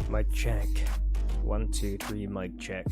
Mic check. 1, 2, 3, mic check.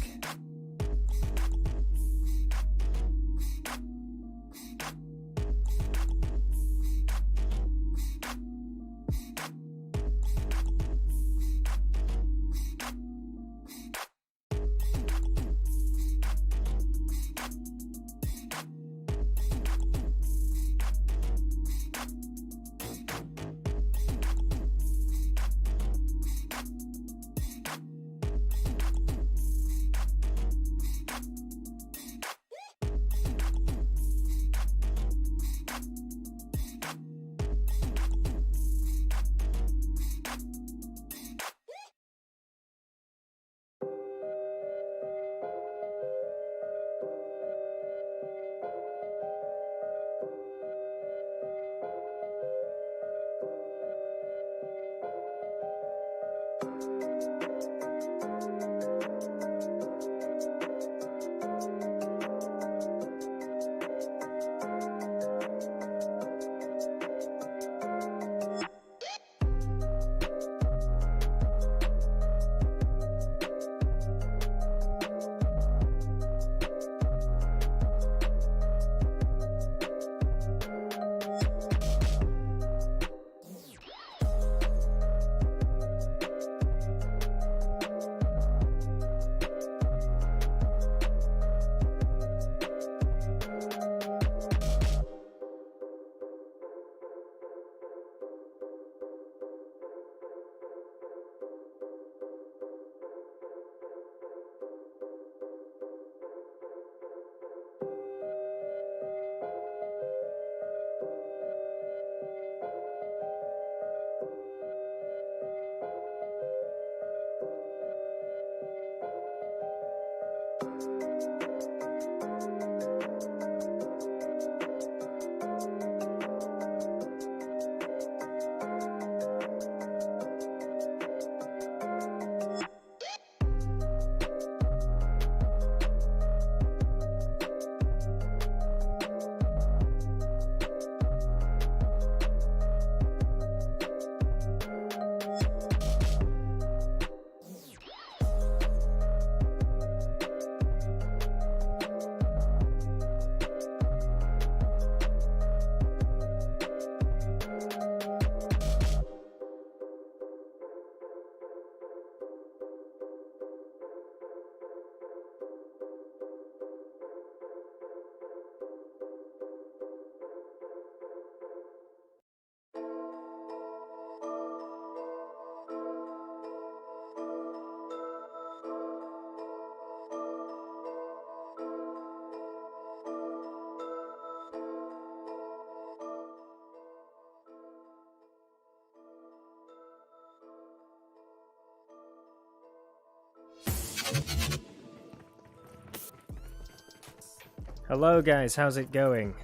Hello guys, how's it going?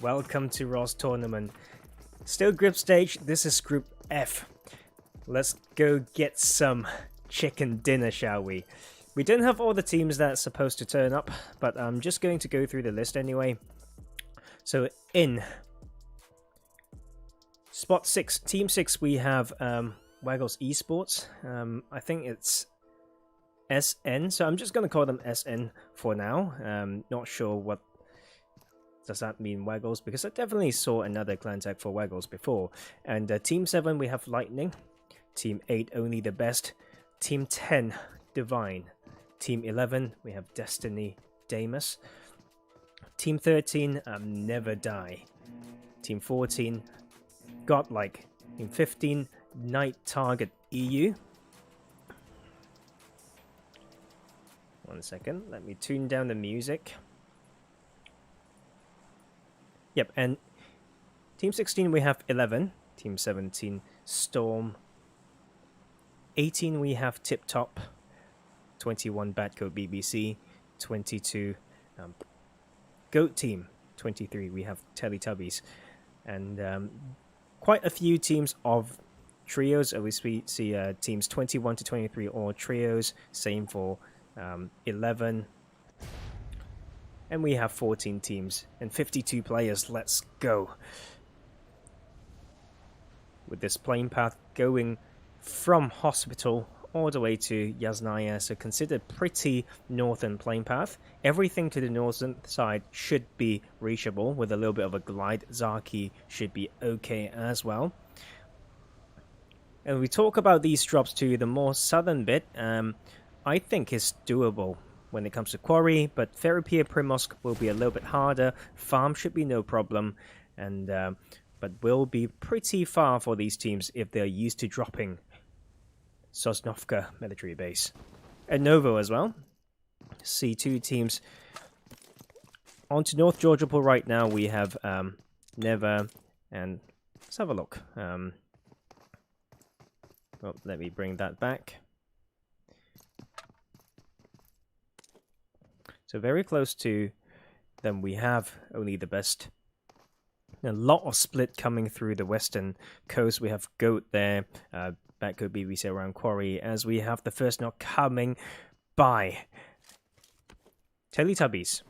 Welcome to Roz Tournament. Still group stage, this is group F. Let's go get some chicken dinner, shall we? We don't have all the teams that's supposed to turn up, but I'm just going to go through the list anyway. So in spot 6, team 6, we have Wagles Esports. I think it's SN, so I'm just going to call them SN for now. Not sure what does that mean, Wagles, because I definitely saw another clan tag for Wagles before. And team 7 we have Lightning, team 8 Only the Best, team 10 Divine, team 11 we have Destiny Deimos, team 13 NeverDie, team 14 GODLIKE, team 15 Night Target EU. One second, let me tune down the music. Yep, and team 16 we have 11, team 17 Storm, 18 we have Tip Top, 21 Badco BBCC, 22 Goat Team, 23 we have Teletubbies, and quite a few teams of trios. At least we see teams 21 to 23 all trios, same for 11, and we have 14 teams and 52 players. Let's go with this playing path going from hospital all the way to Yasnaya, so consider pretty northern plane path. Everything to the northern side should be reachable with a little bit of a glide. Zaki should be okay as well. And we talk about these drops to the more southern bit. I think it's doable when it comes to quarry, but Therapia Primosk will be a little bit harder. Farm should be no problem, and but will be pretty far for these teams if they're used to dropping Sosnovka military base. And Novo as well. See two teams. On to North Georgiapol right now, we have Never, and let's have a look. Well, let me bring that back. So very close to them, we have only the best. A lot of split coming through the western coast. We have Goat there, Badco BBCC around Quarry, as we have the first knock coming by Teletubbies.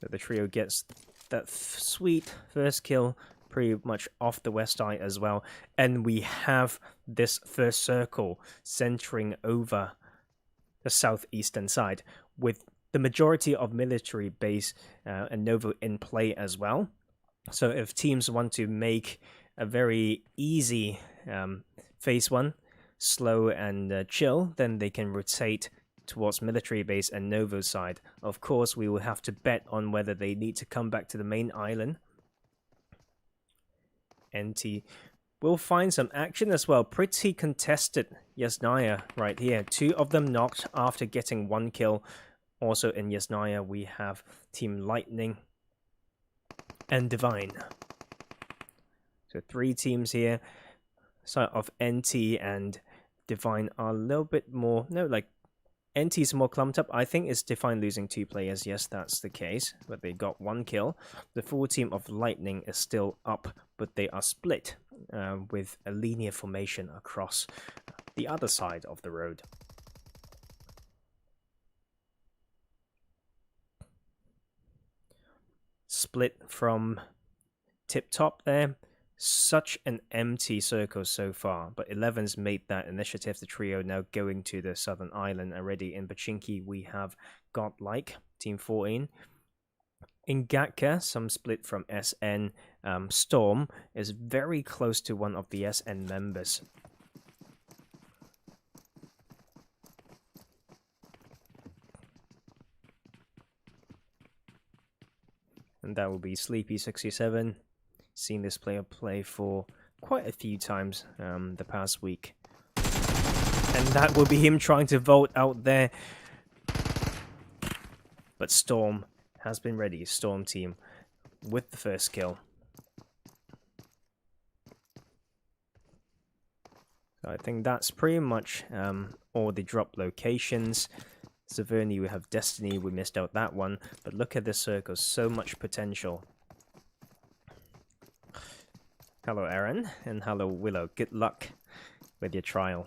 So the trio gets that sweet first kill pretty much off the west side as well. And we have this first circle centering over the southeastern side with the majority of military base and Novo in play as well. So if teams want to make a very easy phase one, slow and chill, then they can rotate towards military base and Novo side. Of course, we will have to bet on whether they need to come back to the main island. NT will find some action as well. Pretty contested Yasnaya right here. Two of them knocked after getting one kill. Also in Yasnaya, we have Team Lightning and Divine. So three teams here. Side of NT and Divine are a little bit more... No, like, NT is more clumped up. I think it's Divine losing two players. Yes, that's the case. But they got one kill. The full team of Lightning is still up, but they are split with a linear formation across the other side of the road. Split from tip top there. Such an empty circle so far, but 11's made that initiative. The trio now going to the southern island already. In Pachinki, we have Godlike, Team 14. In Gatka, some split from SN. Storm is very close to one of the SN members. And that will be Sleepy67. Seen this player play for quite a few times the past week. And that will be him trying to vote out there. But Storm has been ready. Storm team with the first kill. So I think that's pretty much all the drop locations. Severny, we have Destiny. We missed out that one. But look at this circle. So much potential. Hello, Aaron, and hello, Willow. Good luck with your trial.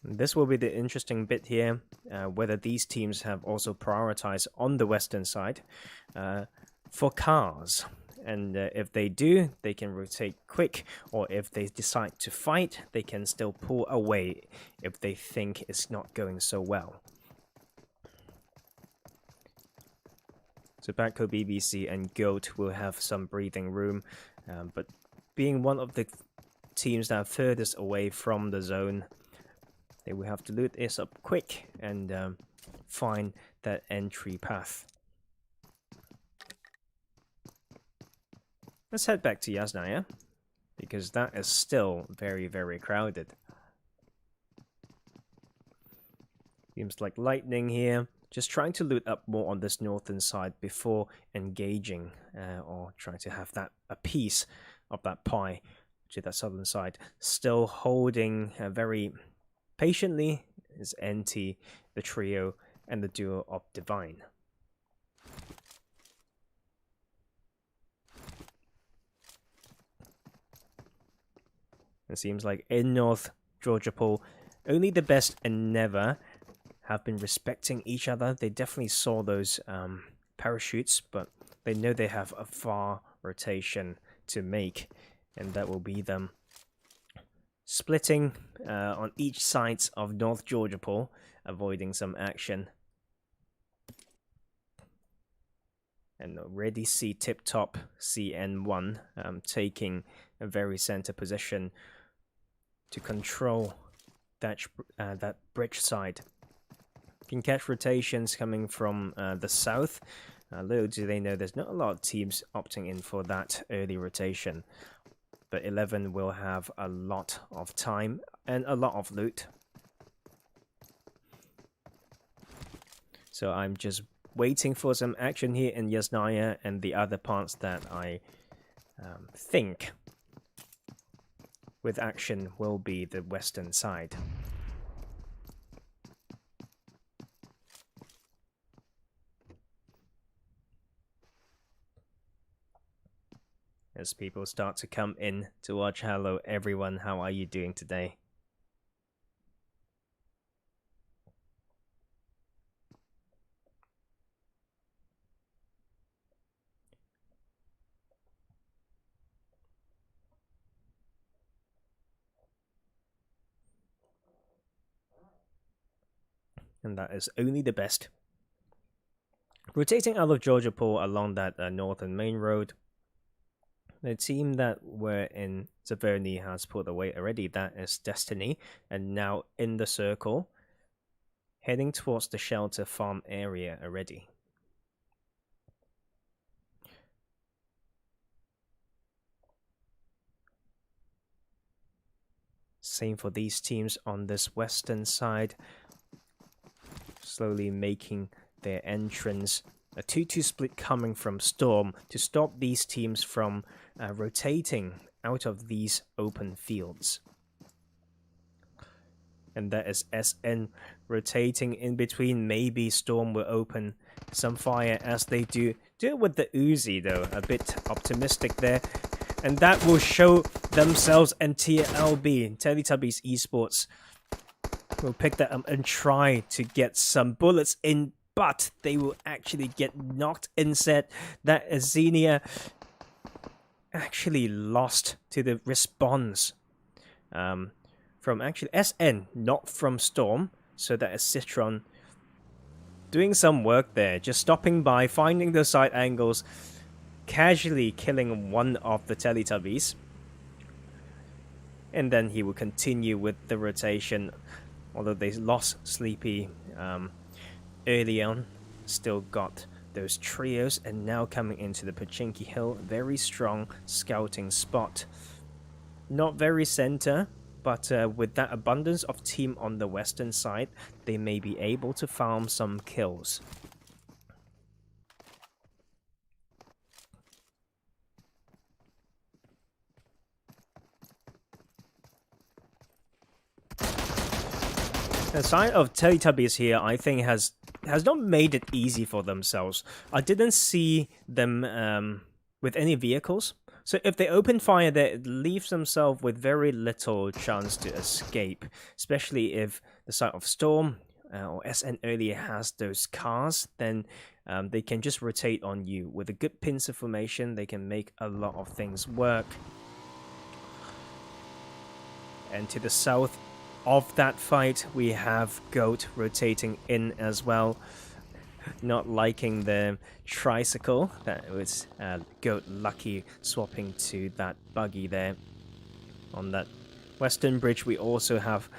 This will be the interesting bit here, whether these teams have also prioritized on the western side for cars. And if they do, they can rotate quick, or if they decide to fight, they can still pull away if they think it's not going so well. So Badco BBC and Goat will have some breathing room, but being one of the teams that are furthest away from the zone, they will have to loot this up quick and find that entry path. Let's head back to Yasnaya, because that is still very, very crowded. Seems like Lightning here. Just trying to loot up more on this northern side before engaging or trying to have that a piece of that pie to that southern side. Still holding very patiently is NT, the trio, and the duo of Divine. It seems like in North Georgiapol, only the best and Never have been respecting each other. They definitely saw those parachutes, but they know they have a far rotation to make, and that will be them splitting on each side of North Georgia Pool, avoiding some action. And already see Tip Top CN1 taking a very center position to control that bridge side. Can catch rotations coming from the south. Little do they know there's not a lot of teams opting in for that early rotation. But 11 will have a lot of time and a lot of loot. So I'm just waiting for some action here in Yasnaya and the other parts that I think with action will be the western side. As people start to come in to watch. Hello everyone, how are you doing today? And that is only the best. Rotating out of Georgia Pool along that northern main road. The team that were in Zaverny has pulled away already. That is Destiny. And now in the circle, heading towards the shelter farm area already. Same for these teams on this western side. Slowly making their entrance. A 2-2 split coming from Storm to stop these teams from rotating out of these open fields. And that is SN rotating in between. Maybe Storm will open some fire as they do. Do it with the Uzi though, a bit optimistic there. And that will show themselves, and TLB, Teletubbies Esports, will pick that up and try to get some bullets in, but they will actually get knocked instead. That Xenia actually lost to the response from actually SN, not from Storm. So that is Citron doing some work there, just stopping by, finding those side angles, casually killing one of the Teletubbies. And then he will continue with the rotation. Although they lost Sleepy early on, still got those trios, and now coming into the Pachinki Hill, very strong scouting spot. Not very center, but with that abundance of team on the western side, they may be able to farm some kills. The side of Teletubbies here, I think, has not made it easy for themselves. I didn't see them with any vehicles. So if they open fire there, it leaves themselves with very little chance to escape. Especially if the side of Storm or SN earlier has those cars, then they can just rotate on you. With a good pincer formation, they can make a lot of things work. And to the south of that fight, we have Goat rotating in as well. Not liking the tricycle. That was Goat Lucky swapping to that buggy there. On that western bridge, we also have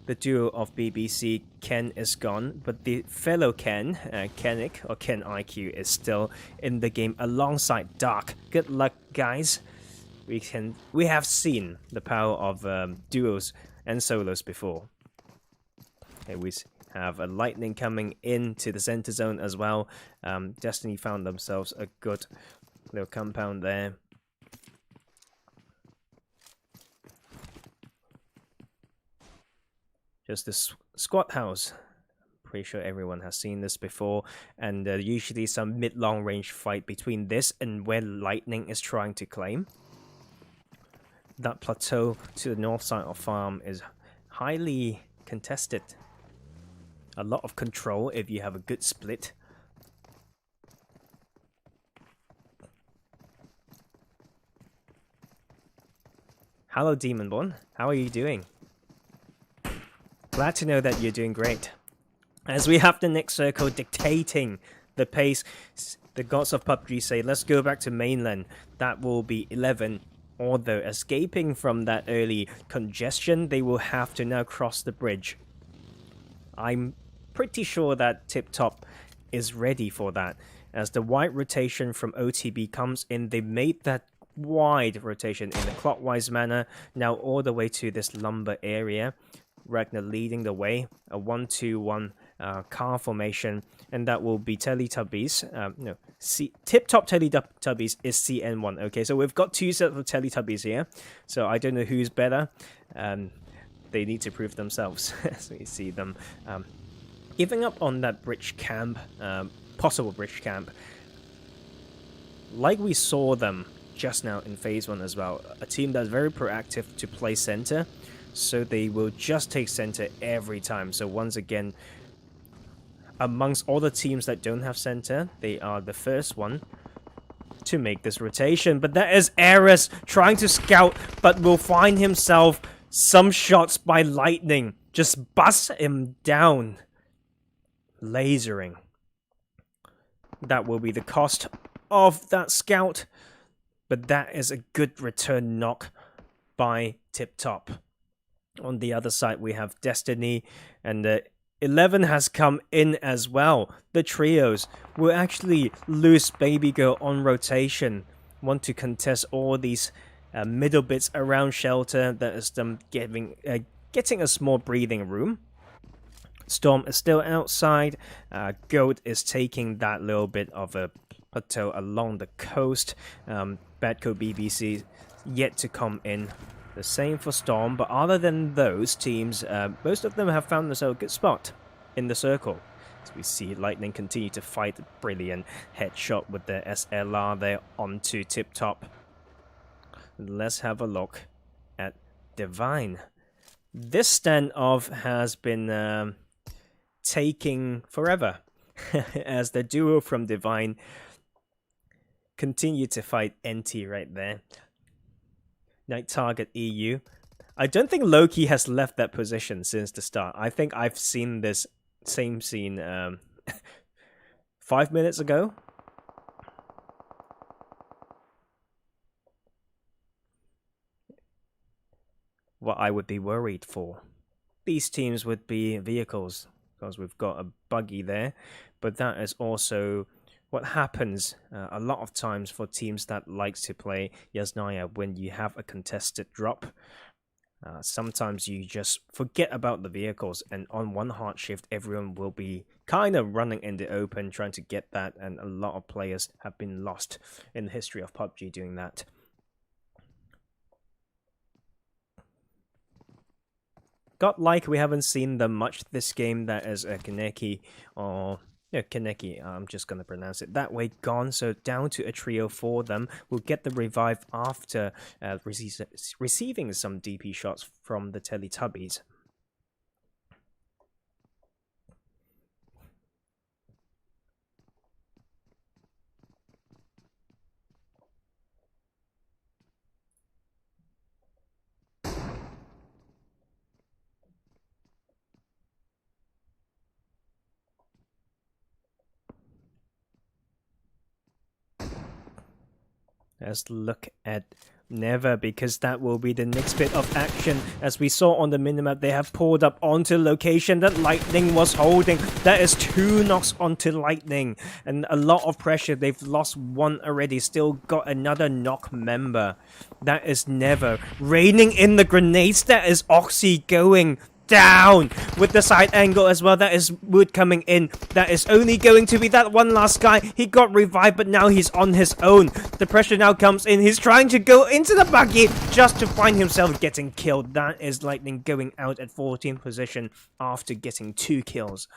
the duo of BBC. Ken is gone, but the fellow Ken, Kenik or Ken IQ, is still in the game alongside Dark. Good luck, guys. We have seen the power of duos and solos before. Okay, we have a lightning coming into the center zone as well. Destiny found themselves a good little compound there. Just this squad house. Pretty sure everyone has seen this before, and usually some mid-long range fight between this and where lightning is trying to claim. That plateau to the north side of farm is highly contested. A lot of control if you have a good split. Hello, Demonborn. How are you doing? Glad to know that you're doing great. As we have the next circle dictating the pace, the gods of PUBG say, let's go back to mainland. That will be 11. Although escaping from that early congestion, they will have to now cross the bridge. I'm pretty sure that Tip Top is ready for that. As the wide rotation from OTB comes in, they made that wide rotation in a clockwise manner, now all the way to this lumber area. Ragnar leading the way, a 1-2-1 car formation, and that will be Teletubbies. Tip Top Teletubbies is CN1. Okay, so we've got two sets of Teletubbies here, so I don't know who's better. They need to prove themselves as we see them giving up on that bridge camp, possible bridge camp. Like we saw them just now in Phase 1 as well, a team that's very proactive to play center, so they will just take center every time. So once again, amongst all the teams that don't have center, they are the first one to make this rotation. But that is Ares trying to scout, but will find himself some shots by lightning. Just bust him down. Lasering. That will be the cost of that scout. But that is a good return knock by Tip Top. On the other side, we have Destiny, and 11 has come in as well. The trios will actually lose Baby Girl on rotation. Want to contest all these middle bits around shelter. That is them getting a small breathing room. Storm is still outside. Goat is taking that little bit of a plateau along the coast. Badco BBCC yet to come in. The same for Storm, but other than those teams, most of them have found themselves a good spot in the circle. As we see Lightning continue to fight, brilliant headshot with the SLR there onto Tip Top. Let's have a look at Divine. This standoff has been taking forever as the duo from Divine continue to fight NT right there. Night target EU. I don't think Loki has left that position since the start. I think I've seen this same scene 5 minutes ago. What I would be worried for. These teams would be vehicles, because we've got a buggy there, but that is also what happens a lot of times for teams that likes to play Yasnaya when you have a contested drop. Sometimes you just forget about the vehicles, and on one hard shift everyone will be kind of running in the open trying to get that, and a lot of players have been lost in the history of PUBG doing that. Godlike, we haven't seen them much this game. That is a Kaneki, or Kaneki, I'm just going to pronounce it that way, gone. So down to a trio for them. We'll get the revive after receiving some DP shots from the Teletubbies. Let's look at Never, because that will be the next bit of action. As we saw on the minimap, they have pulled up onto location that Lightning was holding. That is 2 knocks onto Lightning, and a lot of pressure. They've lost one already, still got another knock member. That is Never. Raining in the grenades. That is Oxy going down with the side angle as well. That is Wood coming in. That is only going to be that one last guy. He got revived, but now he's on his own. The pressure now comes in. He's trying to go into the buggy just to find himself getting killed. That is Lightning going out at 14th position after getting 2 kills.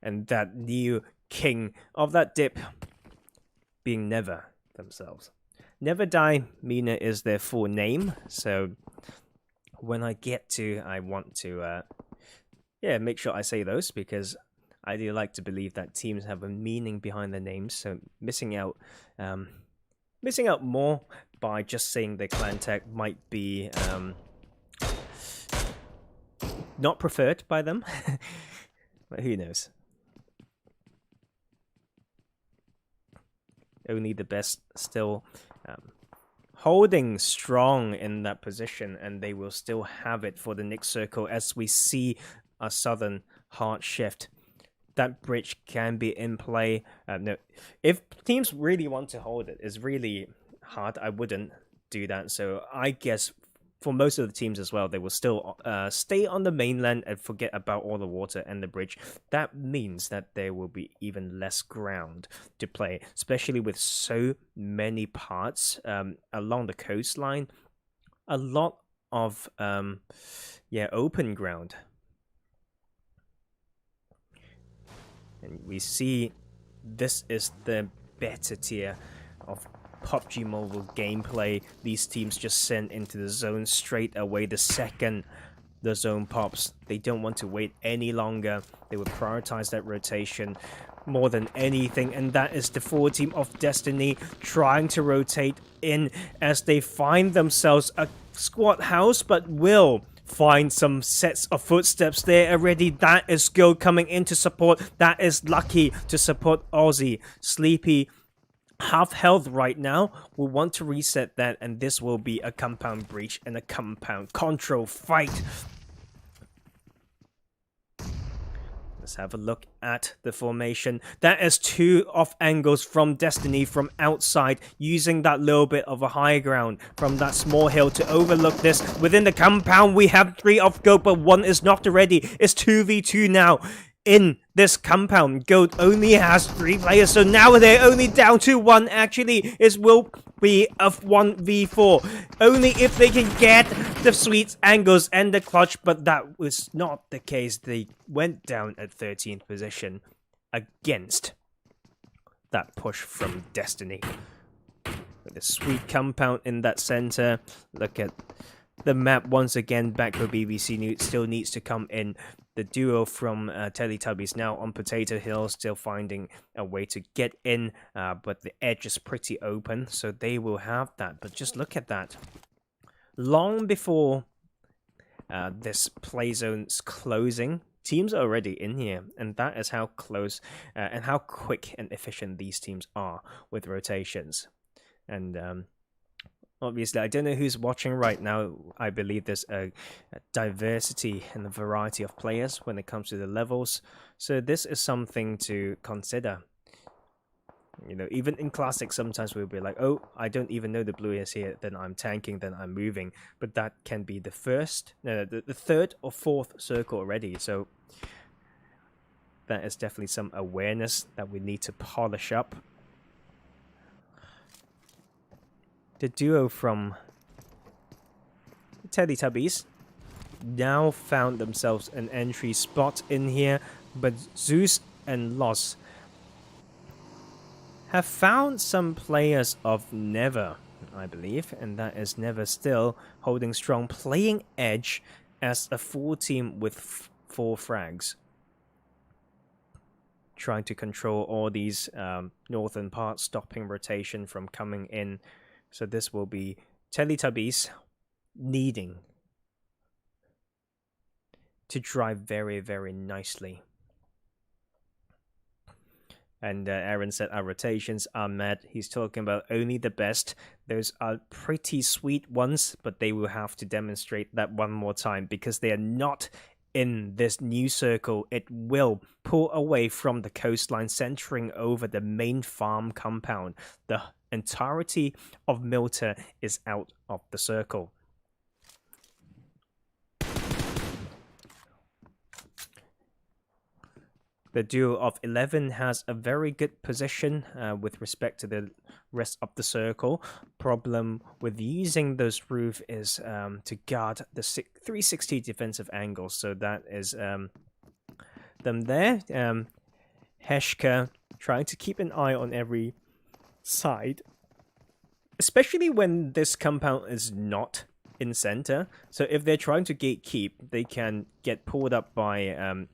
And that new king of that dip being Never themselves. NeverDie MENA is their full name, so when I get to, I want to, make sure I say those, because I do like to believe that teams have a meaning behind their names. So missing out more by just saying the clan tag might be not preferred by them. But who knows? Only the best still holding strong in that position, and they will still have it for the next circle as we see a southern hard shift. That bridge can be in play. No, if teams really want to hold it, it's really hard. I wouldn't do that. So I guess for most of the teams as well, they will still stay on the mainland and forget about all the water and the bridge. That means that there will be even less ground to play, especially with so many parts along the coastline. A lot of open ground. And we see this is the better tier of PUBG Mobile gameplay. These teams just send into the zone straight away the second the zone pops. They don't want to wait any longer. They would prioritize that rotation more than anything, and that is the 4 team of Destiny trying to rotate in as they find themselves a squad house, but will find some sets of footsteps there already. That is Gold coming in to support. That is Lucky to support Aussie. Sleepy, half health right now, will want to reset that, and this will be a compound breach and a compound control fight. Let's have a look at the formation. That is 2 off angles from Destiny from outside, using that little bit of a high ground from that small hill to overlook this. Within the compound, we have 3 off Gold, but 1 is knocked already. It's 2v2 now. In this compound, Gold only has 3 players, so now they're only down to 1. Actually, it will be a 1v4. Only if they can get the sweet angles and the clutch, but that was not the case. They went down at 13th position against that push from Destiny. With a sweet compound in that center. Look at the map once again. Badco BBCC still needs to come in. The duo from Teletubbies now on Potato Hill, still finding a way to get in, but the edge is pretty open, so they will have that. But just look at that. Long before this play zone's closing, teams are already in here, and that is how close and how quick and efficient these teams are with rotations. And obviously, I don't know who's watching right now. I believe there's a diversity and a variety of players when it comes to the levels. So this is something to consider. You know, even in Classic, sometimes we'll be like, oh, I don't even know the blue is here, then I'm tanking, then I'm moving. But that can be the the 3rd or 4th circle already. So that is definitely some awareness that we need to polish up. The duo from Teletubbies now found themselves an entry spot in here, but Zeus and Loss have found some players of Never, I believe, and that is Never still holding strong, playing edge as a 4 team with 4 frags. Trying to control all these northern parts, stopping rotation from coming in. So this will be Teletubbies needing to drive very, very nicely. And Aaron said our rotations are mad. He's talking about only the best. Those are pretty sweet ones, but they will have to demonstrate that one more time because they are not in this new circle. It will pull away from the coastline, centering over the main farm compound. The entirety of Milta is out of the circle. The duo of 11 has a very good position with respect to the rest of the circle. Problem with using those roof is to guard the 360 defensive angles. So that is them there. Heshka trying to keep an eye on every side, especially when this compound is not in center. So if they're trying to gatekeep, they can get pulled up by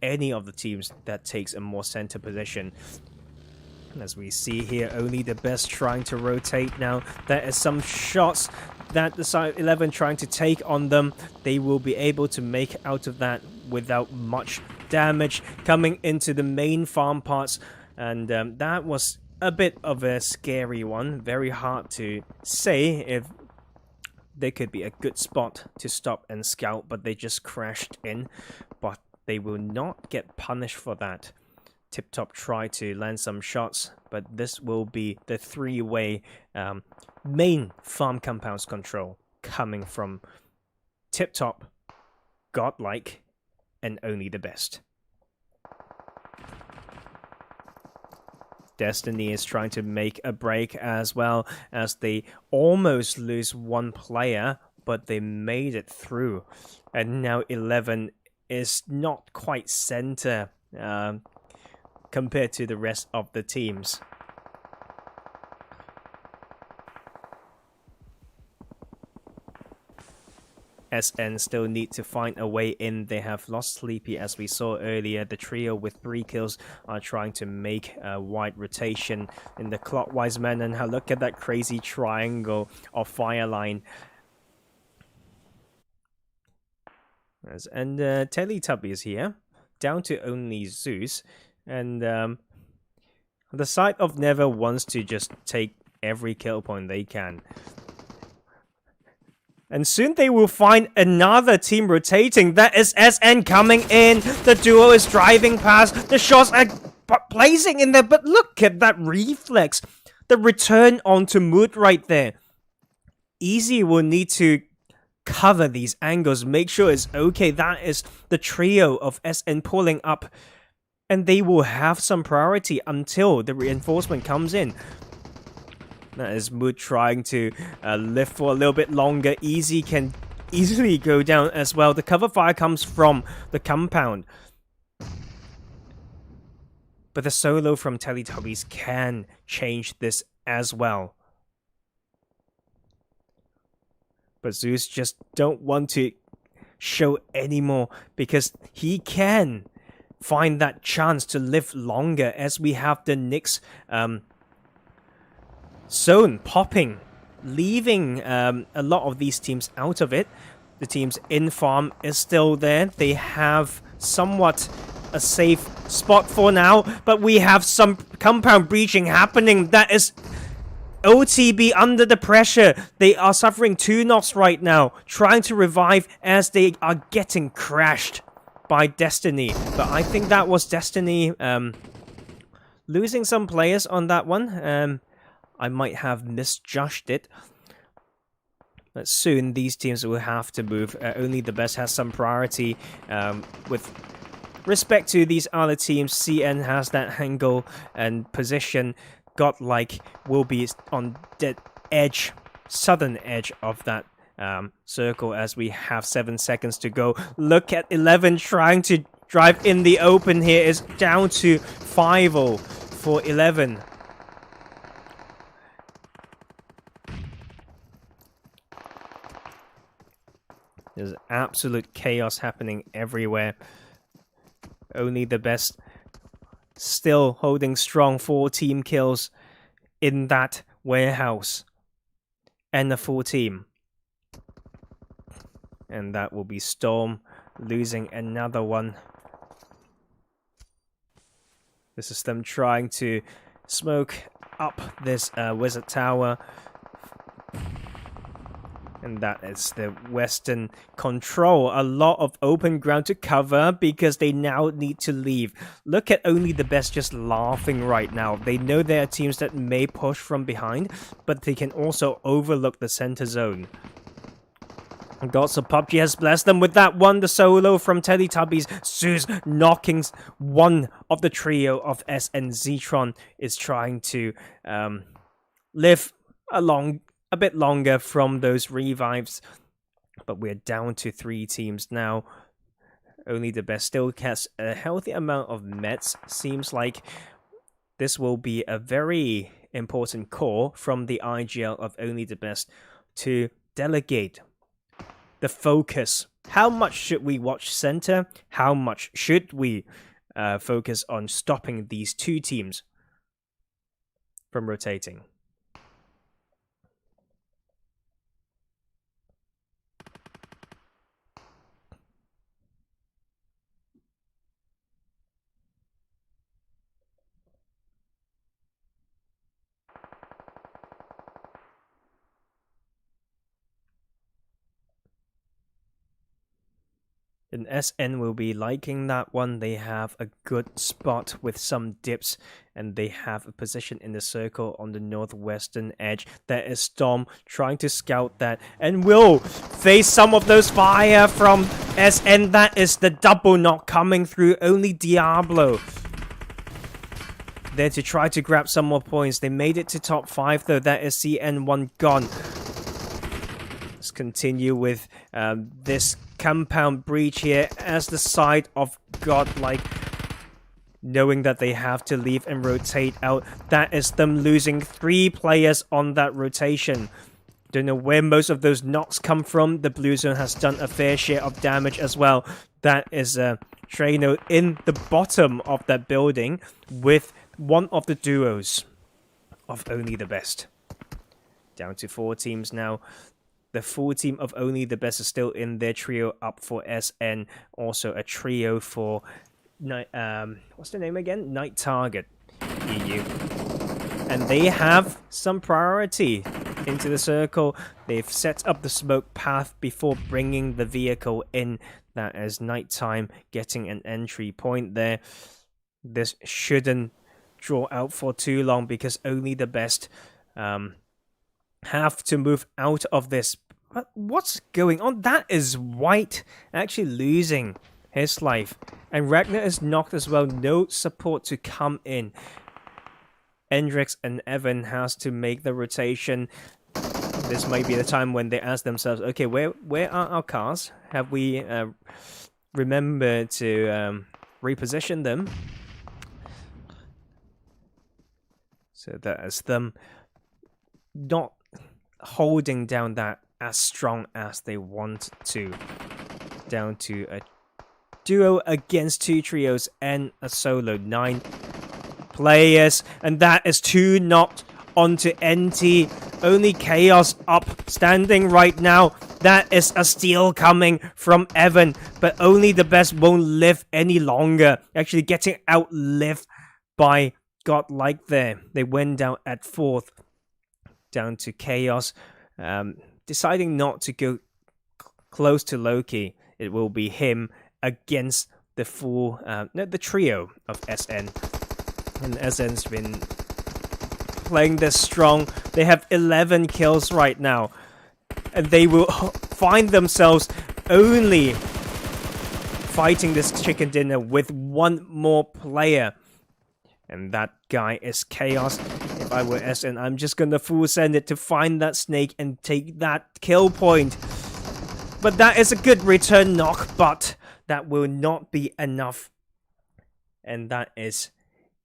any of the teams that takes a more center position. As we see here, only the best trying to rotate now. There is some shots that the side 11 trying to take on them. They will be able to make out of that without much damage coming into the main farm parts. And that was a bit of a scary one. Very hard to say if there could be a good spot to stop and scout, but they just crashed in. But they will not get punished for that. Tip Top tried to land some shots, but this will be the three-way main farm compounds control coming from Tip Top, Godlike, and Only the Best. Destiny is trying to make a break as well, as they almost lose one player, but they made it through. And now 11 is not quite center compared to the rest of the teams. SN still need to find a way in. They have lost Sleepy, as we saw earlier. The trio with 3 kills are trying to make a wide rotation in the clockwise manner. And look at that crazy triangle of fire line. And Teletubbies here, down to only Zeus. And the side of Never wants to just take every kill point they can. And soon they will find another team rotating. That is SN coming in. The duo is driving past. The shots are placing in there. But look at that reflex. The return onto Mood right there. Easy will need to cover these angles. Make sure it's okay. That is the trio of SN pulling up. And they will have some priority until the reinforcement comes in. That is Mood trying to live for a little bit longer. Easy can easily go down as well. The cover fire comes from the compound. But the solo from Teletubbies can change this as well. But Zeus just don't want to show anymore, because he can find that chance to live longer, as we have the Nyx zone popping, leaving a lot of these teams out of it. The teams in farm is still there. They have somewhat a safe spot for now, but we have some compound breaching happening. That is OTB under the pressure. They are suffering 2 knocks right now, trying to revive as they are getting crashed by Destiny. But I think that was Destiny losing some players on that one. I might have misjudged it. But soon these teams will have to move. Only the Best has some priority. With respect to these other teams, CN has that angle and position. Godlike will be on the edge, southern edge of that circle, as we have 7 seconds to go. Look at 11 trying to drive in the open here. Is down to 5-0 for 11. There's absolute chaos happening everywhere. Only the Best still holding strong. 4 team kills in that warehouse. And a full team. And that will be Storm losing another one. This is them trying to smoke up this Wizard Tower. And that is the Western control. A lot of open ground to cover because they now need to leave. Look at Only the Best just laughing right now. They know there are teams that may push from behind, but they can also overlook the center zone. Gods of PUBG has blessed them with that one. The solo from Teletubbies. Zeus knocking one of the trio of S and Zetron is trying to live a bit longer from those revives. But we're down to 3 teams now. Only the Best still has a healthy amount of meds. Seems like this will be a very important call from the IGL of Only the Best to delegate the focus. How much should we watch center? How much should we focus on stopping these 2 teams? from rotating. And SN will be liking that one. They have a good spot with some dips, and they have a position in the circle on the northwestern edge. There is Storm trying to scout that, and will face some of those fire from SN. That is the double knock coming through. Only Diablo there to try to grab some more points. They made it to top 5 though. That is CN1 gone. Let's continue with this compound breach here as the side of Godlike, knowing that they have to leave and rotate out. That is them losing 3 players on that rotation. Don't know where most of those knocks come from. The blue zone has done a fair share of damage as well. That is Trano in the bottom of that building with one of the duos of Only the Best. Down to 4 teams now. The full team of Only the Best is still in their trio up for SN. Also a trio for Night, what's the name again? Night Target EU. And they have some priority into the circle. They've set up the smoke path before bringing the vehicle in. That is Nighttime getting an entry point there. This shouldn't draw out for too long because Only the Best have to move out of this. But what's going on? That is White actually losing his life. And Ragnar is knocked as well. No support to come in. Endrix and Evan has to make the rotation. This might be the time when they ask themselves, okay, where are our cars? Have we remembered to reposition them? So that is them not holding down that as strong as they want to. Down to a duo against 2 trios and a solo. 9 players, and that is 2 knocked onto NT. Only Chaos up standing right now. That is a steal coming from Evan, but Only the Best won't live any longer. Actually getting outlived by Godlike there. They went down at 4th. Down to Chaos, deciding not to go close to Loki. It will be him against the full, the trio of SN. And SN's been playing this strong. They have 11 kills right now. And they will find themselves only fighting this chicken dinner with 1 more player. And that guy is Chaos. If I were SN, I'm just gonna full send it to find that snake and take that kill point. But that is a good return knock, but that will not be enough. And that is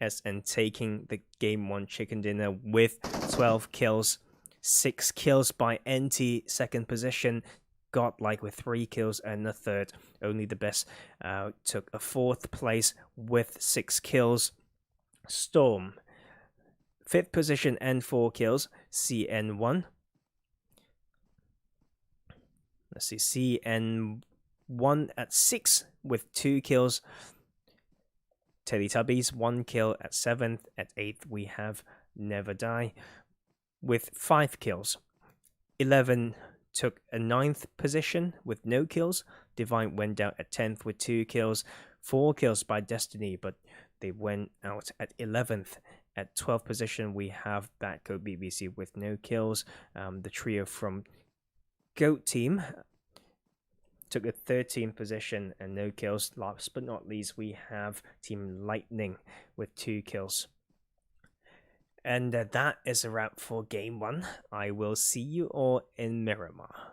SN taking the game 1 chicken dinner with 12 kills. 6 kills by NT, 2nd position. Godlike with 3 kills and a 3rd. Only the Best took a 4th place with 6 kills. Storm, 5th position and 4 kills. CN1. Let's see, CN1 at 6 with 2 kills. Teletubbies, 1 kill at 7th. At 8th, we have NeverDie with 5 kills. 11 took a 9th position with no kills. Divine went down at 10th with 2 kills. 4 kills by Destiny, but they went out at 11th. At 12th position, we have Badco BBC with no kills. The trio from GOAT team took a 13th position and no kills. Last but not least, we have Team Lightning with 2 kills. And that is a wrap for Game 1. I will see you all in Miramar.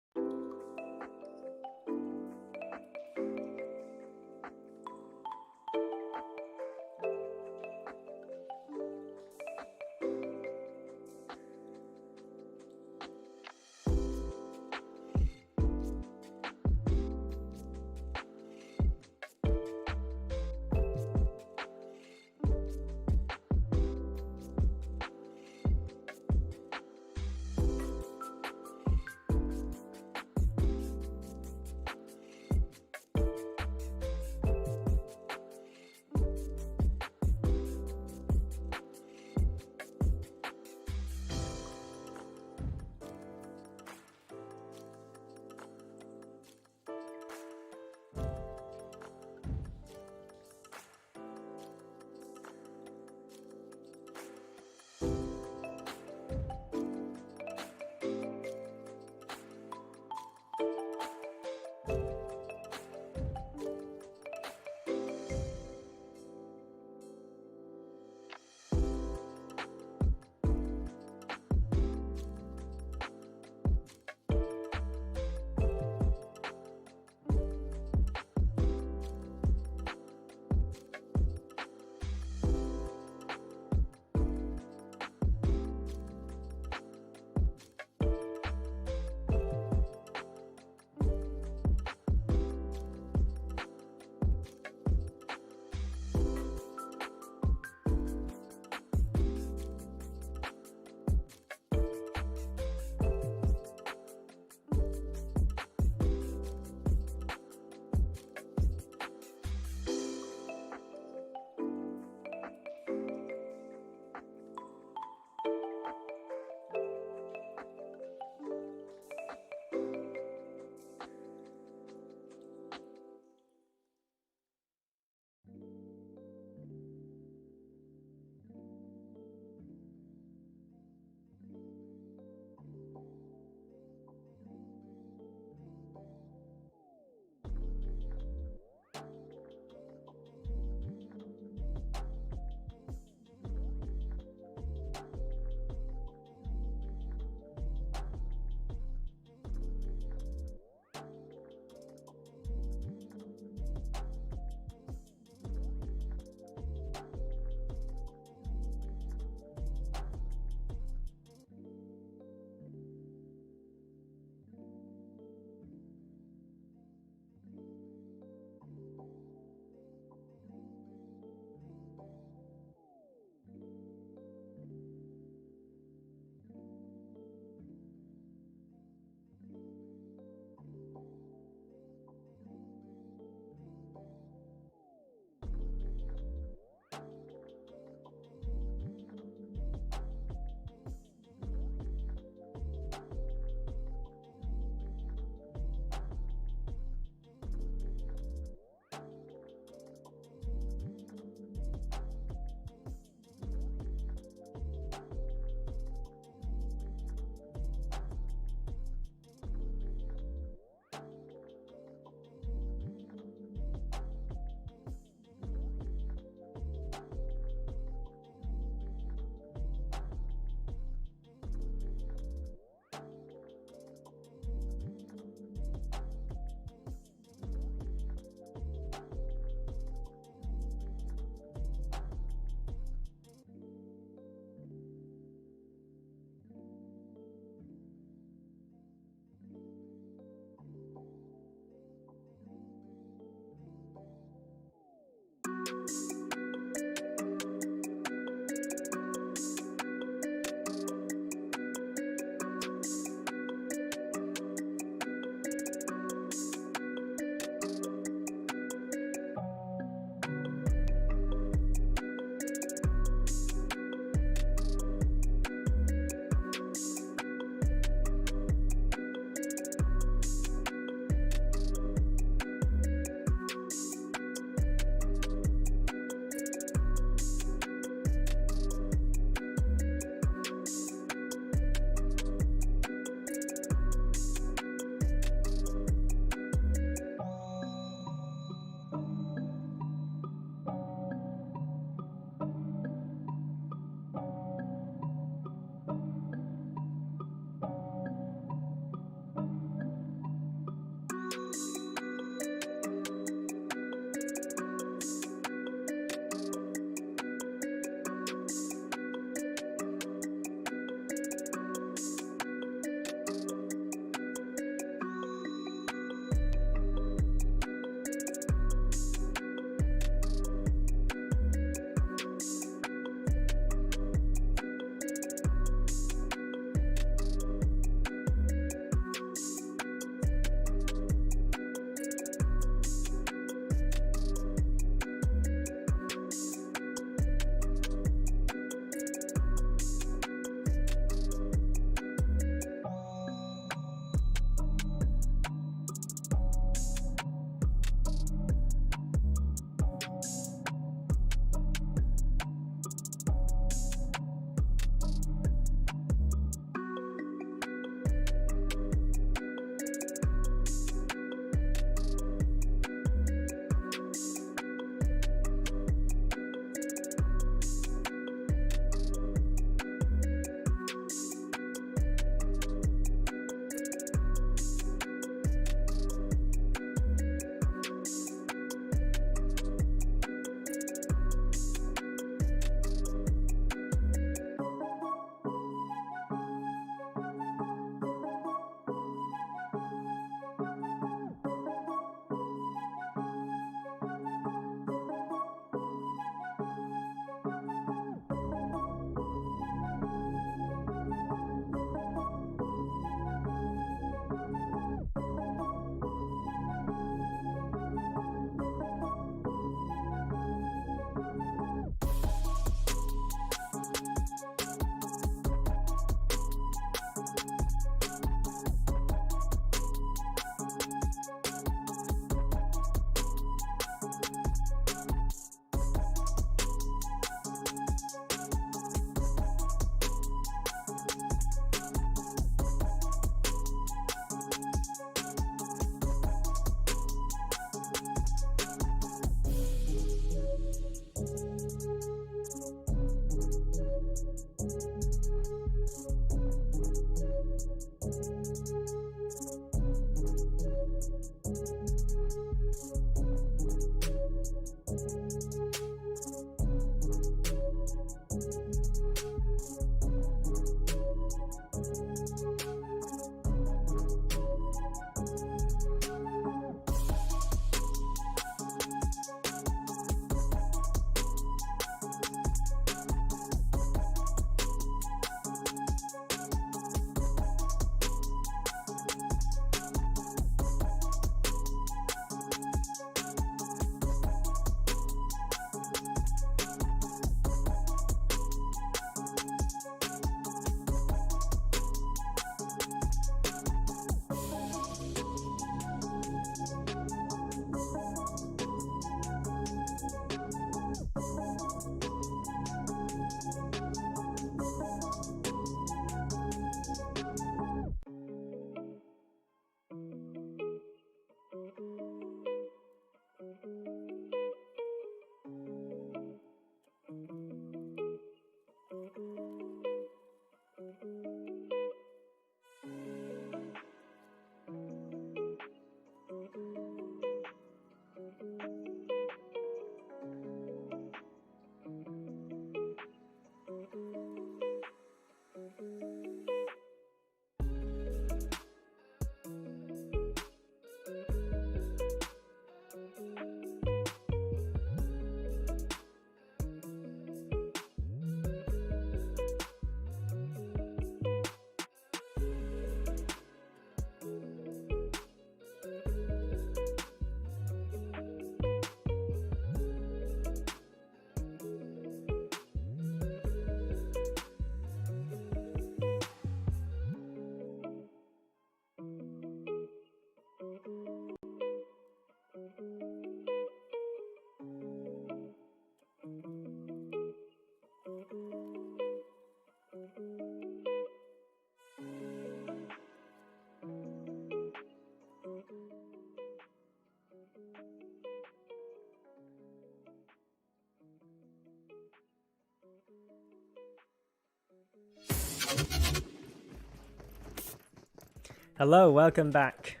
Hello, welcome back.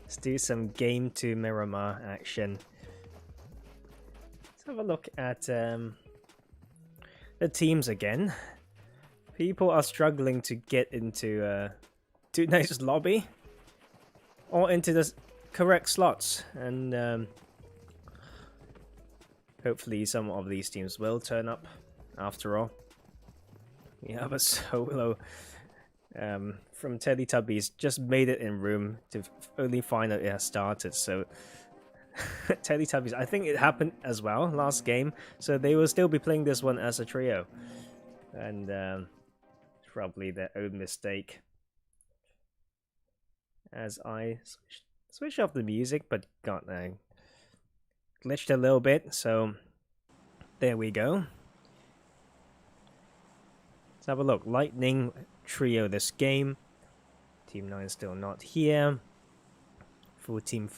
Let's do some game to Miramar action. Let's have a look at the teams again. People are struggling to get into tonight's lobby or into the correct slots, and hopefully some of these teams will turn up after all. We have a solo from Teletubbies, just made it in room to only find out it has started. So Teletubbies, I think it happened as well last game, so they will still be playing this one as a trio, and probably their own mistake. As I switch off the music, but got glitched a little bit, so there we go. Let's have a look. Lightning trio this game. Team 9 still not here. Full team.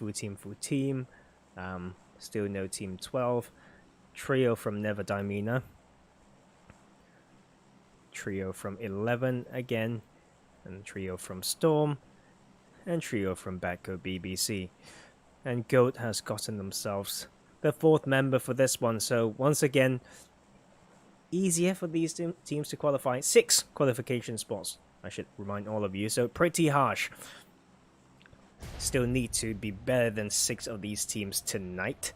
Still no Team 12. Trio from NeverDie MENA. Trio from 11 again. And trio from Storm. And trio from Badco BBCC. And GOAT has gotten themselves the 4th member for this one. So once again, easier for these teams to qualify. 6 qualification spots, I should remind all of you. So pretty harsh. Still need to be better than 6 of these teams tonight.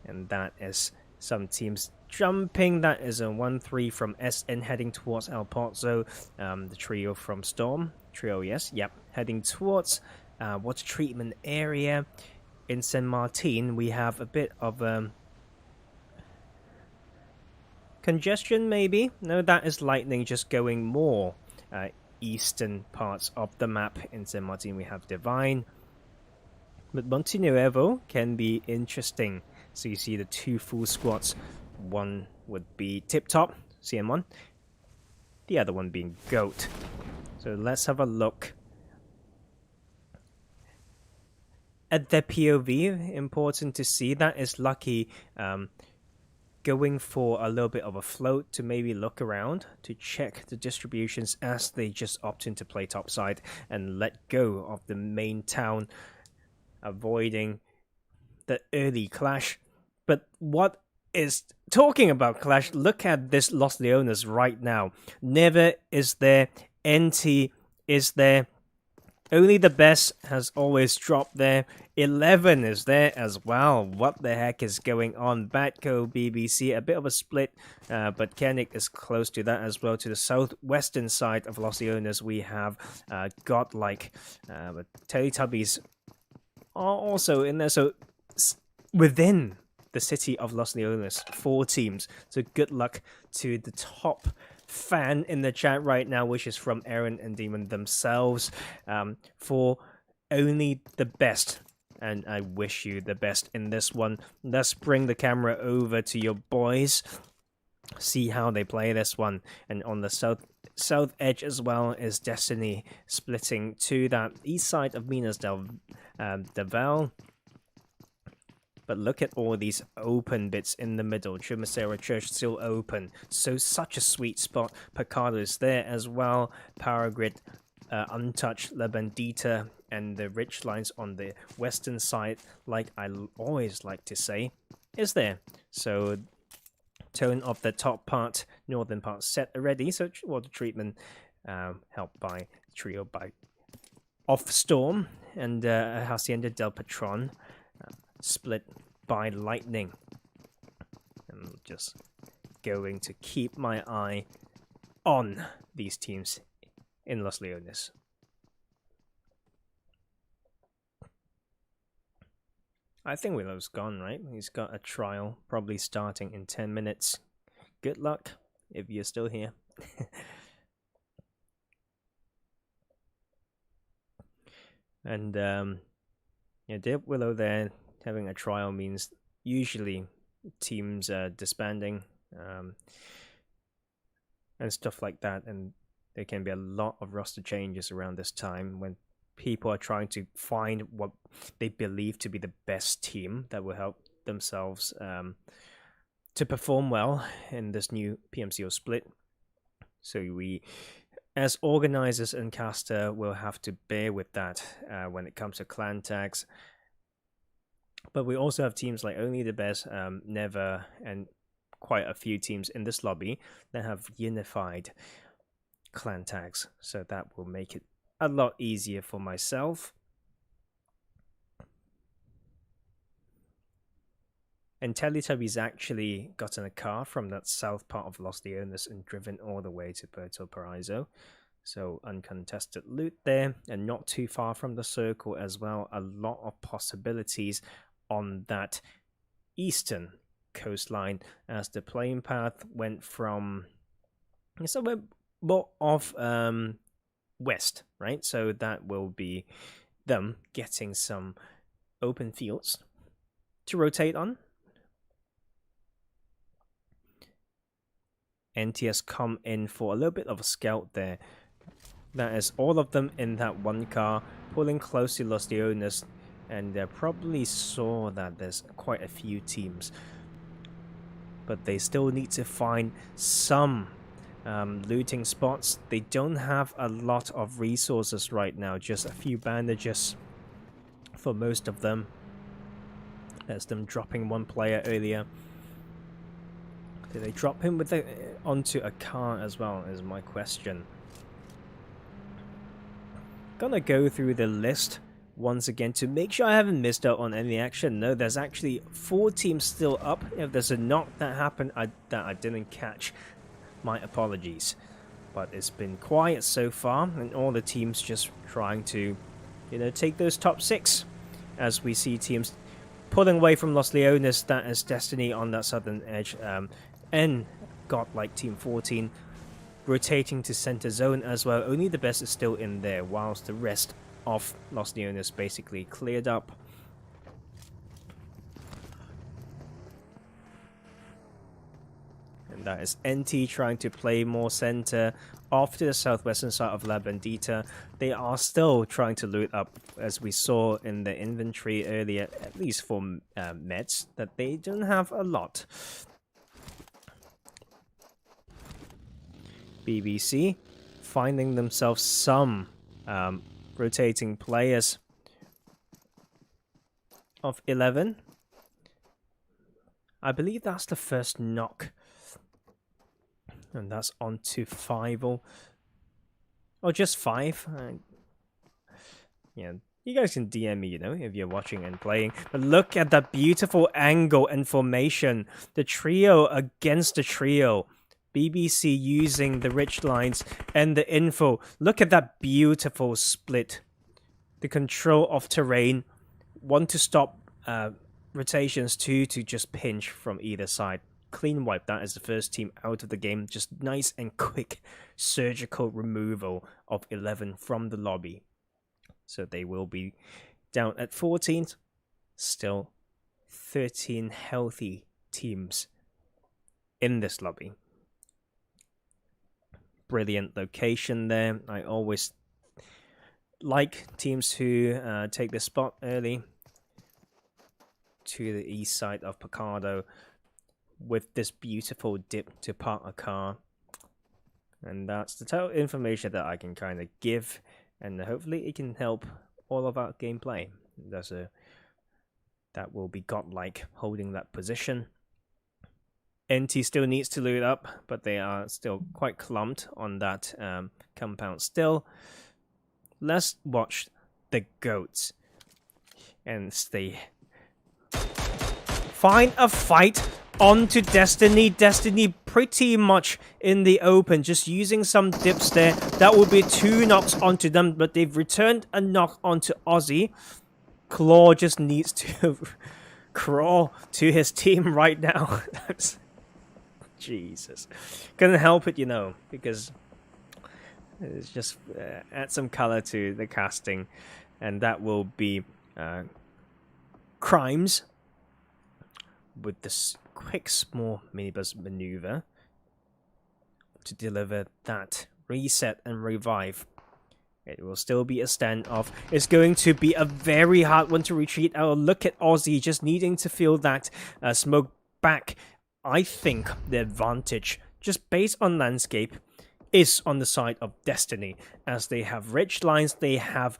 And that is some teams jumping. That is a 1-3 from SN heading towards El Pozo. The trio from Storm. Trio, yes. Yep. Heading towards water treatment area. In San Martin, we have a bit of congestion, maybe? No, that is Lightning just going more eastern parts of the map. In San Martin, we have Divine. But Monte Nuevo can be interesting. So you see the 2 full squads. One would be Tip Top, CM1. The other one being GOAT. So let's have a look at the POV. Important to see. That is Lucky going for a little bit of a float to maybe look around to check the distributions as they just opt in to play topside and let go of the main town, avoiding the early clash. But what is talking about clash? Look at this Los Leones right now. Never is there. NT is there. Only the best has always dropped there. 11 is there as well. What the heck is going on? Badco BBCC, a bit of a split, but Koenig is close to that as well. To the southwestern side of Los Leones, we have Godlike. But Teletubbies are also in there. So within the city of Los Leones, 4 teams. So good luck to the top fan in the chat right now, which is from Aaron and Demon themselves, for only the best. And I wish you the best in this one. Let's bring the camera over to your boys, see how they play this one. And on the south edge as well is Destiny, splitting to that east side of Minas del Val. But look at all these open bits in the middle. Chumacera Church still open. So such a sweet spot. Picado is there as well. Power Grid, Untouched, La Bandita, and the Rich Lines on the western side, like I always like to say, is there. So tone of the top part, northern part set already. So water treatment helped by trio by Off Storm and Hacienda del Patron. Split by Lightning. I'm just going to keep my eye on these teams in Los Leones. I think Willow's gone, right? He's got a trial probably starting in 10 minutes. Good luck if you're still here. And yeah, Dip Willow there. Having a trial means usually teams disbanding and stuff like that, and there can be a lot of roster changes around this time when people are trying to find what they believe to be the best team that will help themselves to perform well in this new PMCO split. So we as organizers and caster will have to bear with that when it comes to clan tags. But we also have teams like Only the Best, Never, and quite a few teams in this lobby that have unified clan tags, so that will make it a lot easier for myself. And Teletubbies actually gotten a car from that south part of Los Leones and driven all the way to Puerto Paraiso. So uncontested loot there, and not too far from the circle as well. A lot of possibilities on that eastern coastline, as the playing path went from somewhere more off west, right? So that will be them getting some open fields to rotate on. NTS come in for a little bit of a scout there. That is all of them in that one car, pulling close to Los Leones, and they probably saw that there's quite a few teams. But they still need to find some looting spots. They don't have a lot of resources right now, just a few bandages for most of them. That's them dropping one player earlier. Did they drop him with onto a car as well, is my question. Gonna go through the list once again to make sure I haven't missed out on any action. No, there's actually 4 teams still up. If there's a knock that happened that I didn't catch, my apologies. But it's been quiet so far, and all the teams just trying to, you know, take those top 6. As we see teams pulling away from Los Leones, that is Destiny on that southern edge, and Godlike Team 14 rotating to center zone as well. Only the Best is still in there, whilst the rest of Los Leones basically cleared up. And that is NT trying to play more center off to the southwestern side of La Bandita. They are still trying to loot up, as we saw in the inventory earlier, at least for meds, that they don't have a lot. BBC finding themselves some rotating players of 11. I believe that's the first knock. And that's on to 5 or just 5. Yeah, you guys can DM me, you know, if you're watching and playing. But look at that beautiful angle and formation. The trio against the trio. BBC using the rich lines and the info. Look at that beautiful split. The control of terrain. 1 to stop rotations, 2 to just pinch from either side. Clean wipe. That is the first team out of the game. Just nice and quick surgical removal of 11 from the lobby. So they will be down at 14. Still 13 healthy teams in this lobby. Brilliant location there. I always like teams who take the spot early to the east side of Picado with this beautiful dip to park a car. And that's the total information that I can kind of give, and hopefully it can help all of our gameplay. That will be Godlike holding that position. NT still needs to loot up, but they are still quite clumped on that compound still. Let's watch the goats and stay. Find a fight onto Destiny. Destiny pretty much in the open, just using some dips there. That will be 2 knocks onto them, but they've returned a knock onto Aussie. Claw just needs to crawl to his team right now. That's... Jesus. Couldn't help it, you know, because it's just add some color to the casting, and that will be Crimes with this quick small minibus maneuver to deliver that reset and revive. It will still be a standoff. It's going to be a very hard one to retreat. Oh, look at Aussie just needing to feel that smoke back. I think the advantage, just based on landscape, is on the side of Destiny, as they have ridge lines, they have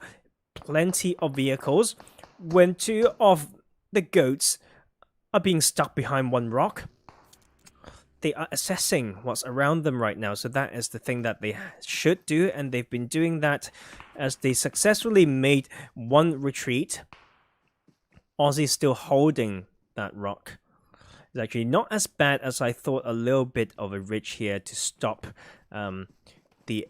plenty of vehicles. When two of the goats are being stuck behind one rock, they are assessing what's around them right now. So that is the thing that they should do, and they've been doing that as they successfully made one retreat. Aussie's still holding that rock. It's actually not as bad as I thought. A little bit of a ridge here to stop the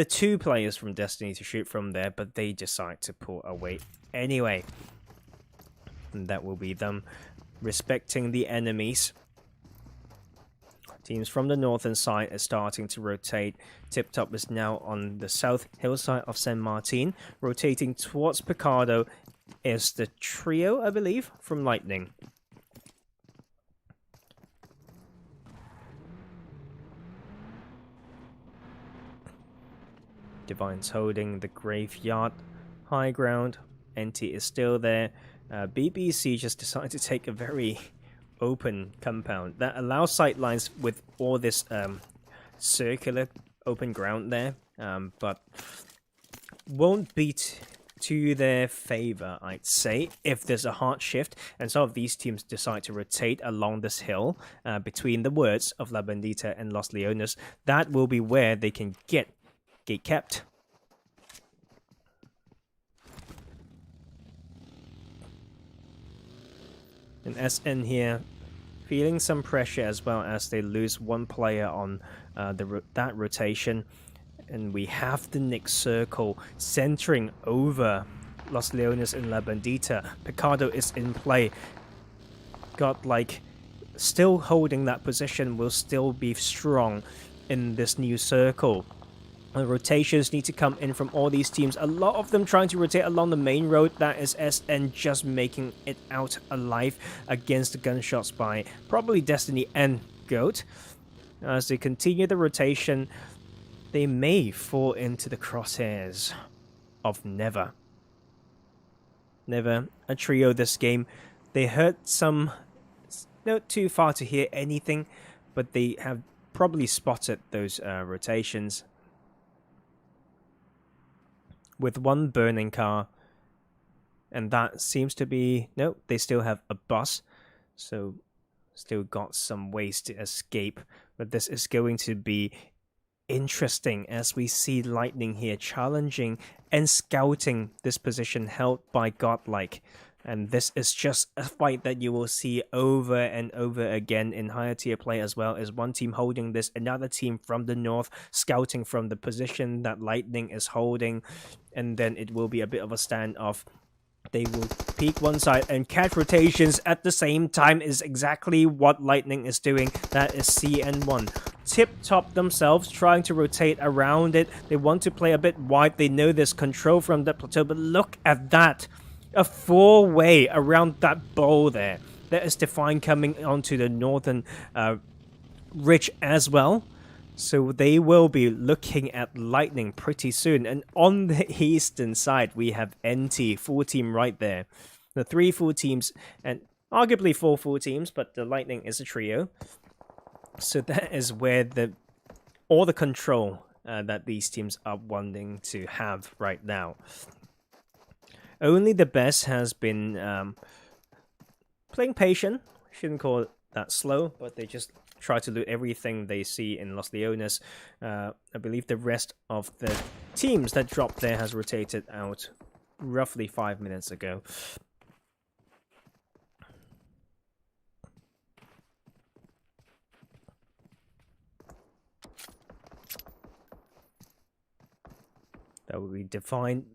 two players from Destiny to shoot from there, but they decide to pull away anyway. And that will be them respecting the enemies. Teams from the northern side are starting to rotate. Tip Top is now on the south hillside of San Martin. Rotating towards Picardo is the trio, I believe, from Lightning. Divine's holding the graveyard high ground. NT is still there. BBC just decided to take a very open compound that allows sightlines with all this circular open ground there, but won't be to their favor, I'd say, if there's a hard shift and some of these teams decide to rotate along this hill between the words of La Bandita and Los Leones. That will be where they can get kept. And SN here feeling some pressure as well as they lose one player on that rotation. And we have the Nick circle centering over Los Leones and La Bandita. Picardo is in play. Godlike still holding that position, will still be strong in this new circle. The rotations need to come in from all these teams. A lot of them trying to rotate along the main road. That is SN just making it out alive against the gunshots by probably Destiny and Goat. As they continue the rotation, they may fall into the crosshairs of Never. Never a trio this game. They heard some, not too far to hear anything, but they have probably spotted those rotations. With one burning car, and that seems to be, no, they still have a bus, so still got some ways to escape. But this is going to be interesting as we see Lightning here challenging and scouting this position held by Godlike. And this is just a fight that you will see over and over again in higher tier play, as well as one team holding this, another team from the north scouting from the position that Lightning is holding, and then it will be a bit of a standoff. They will peek one side and catch rotations at the same time is exactly what Lightning is doing. That is CN1. Tip Top themselves trying to rotate around it. They want to play a bit wide. They know there's control from that plateau, but look at that. A four-way around that bowl there. There is Define coming onto the northern ridge as well. So they will be looking at Lightning pretty soon. And on the eastern side, we have NT, full team right there. The 3 full teams, and arguably 4 full teams, but the Lightning is a trio. So that is where all the control that these teams are wanting to have right now. Only the best has been playing patient. Shouldn't call it that slow, but they just try to loot everything they see in Los Leones. I believe the rest of the teams that dropped there has rotated out roughly 5 minutes ago. That will be Define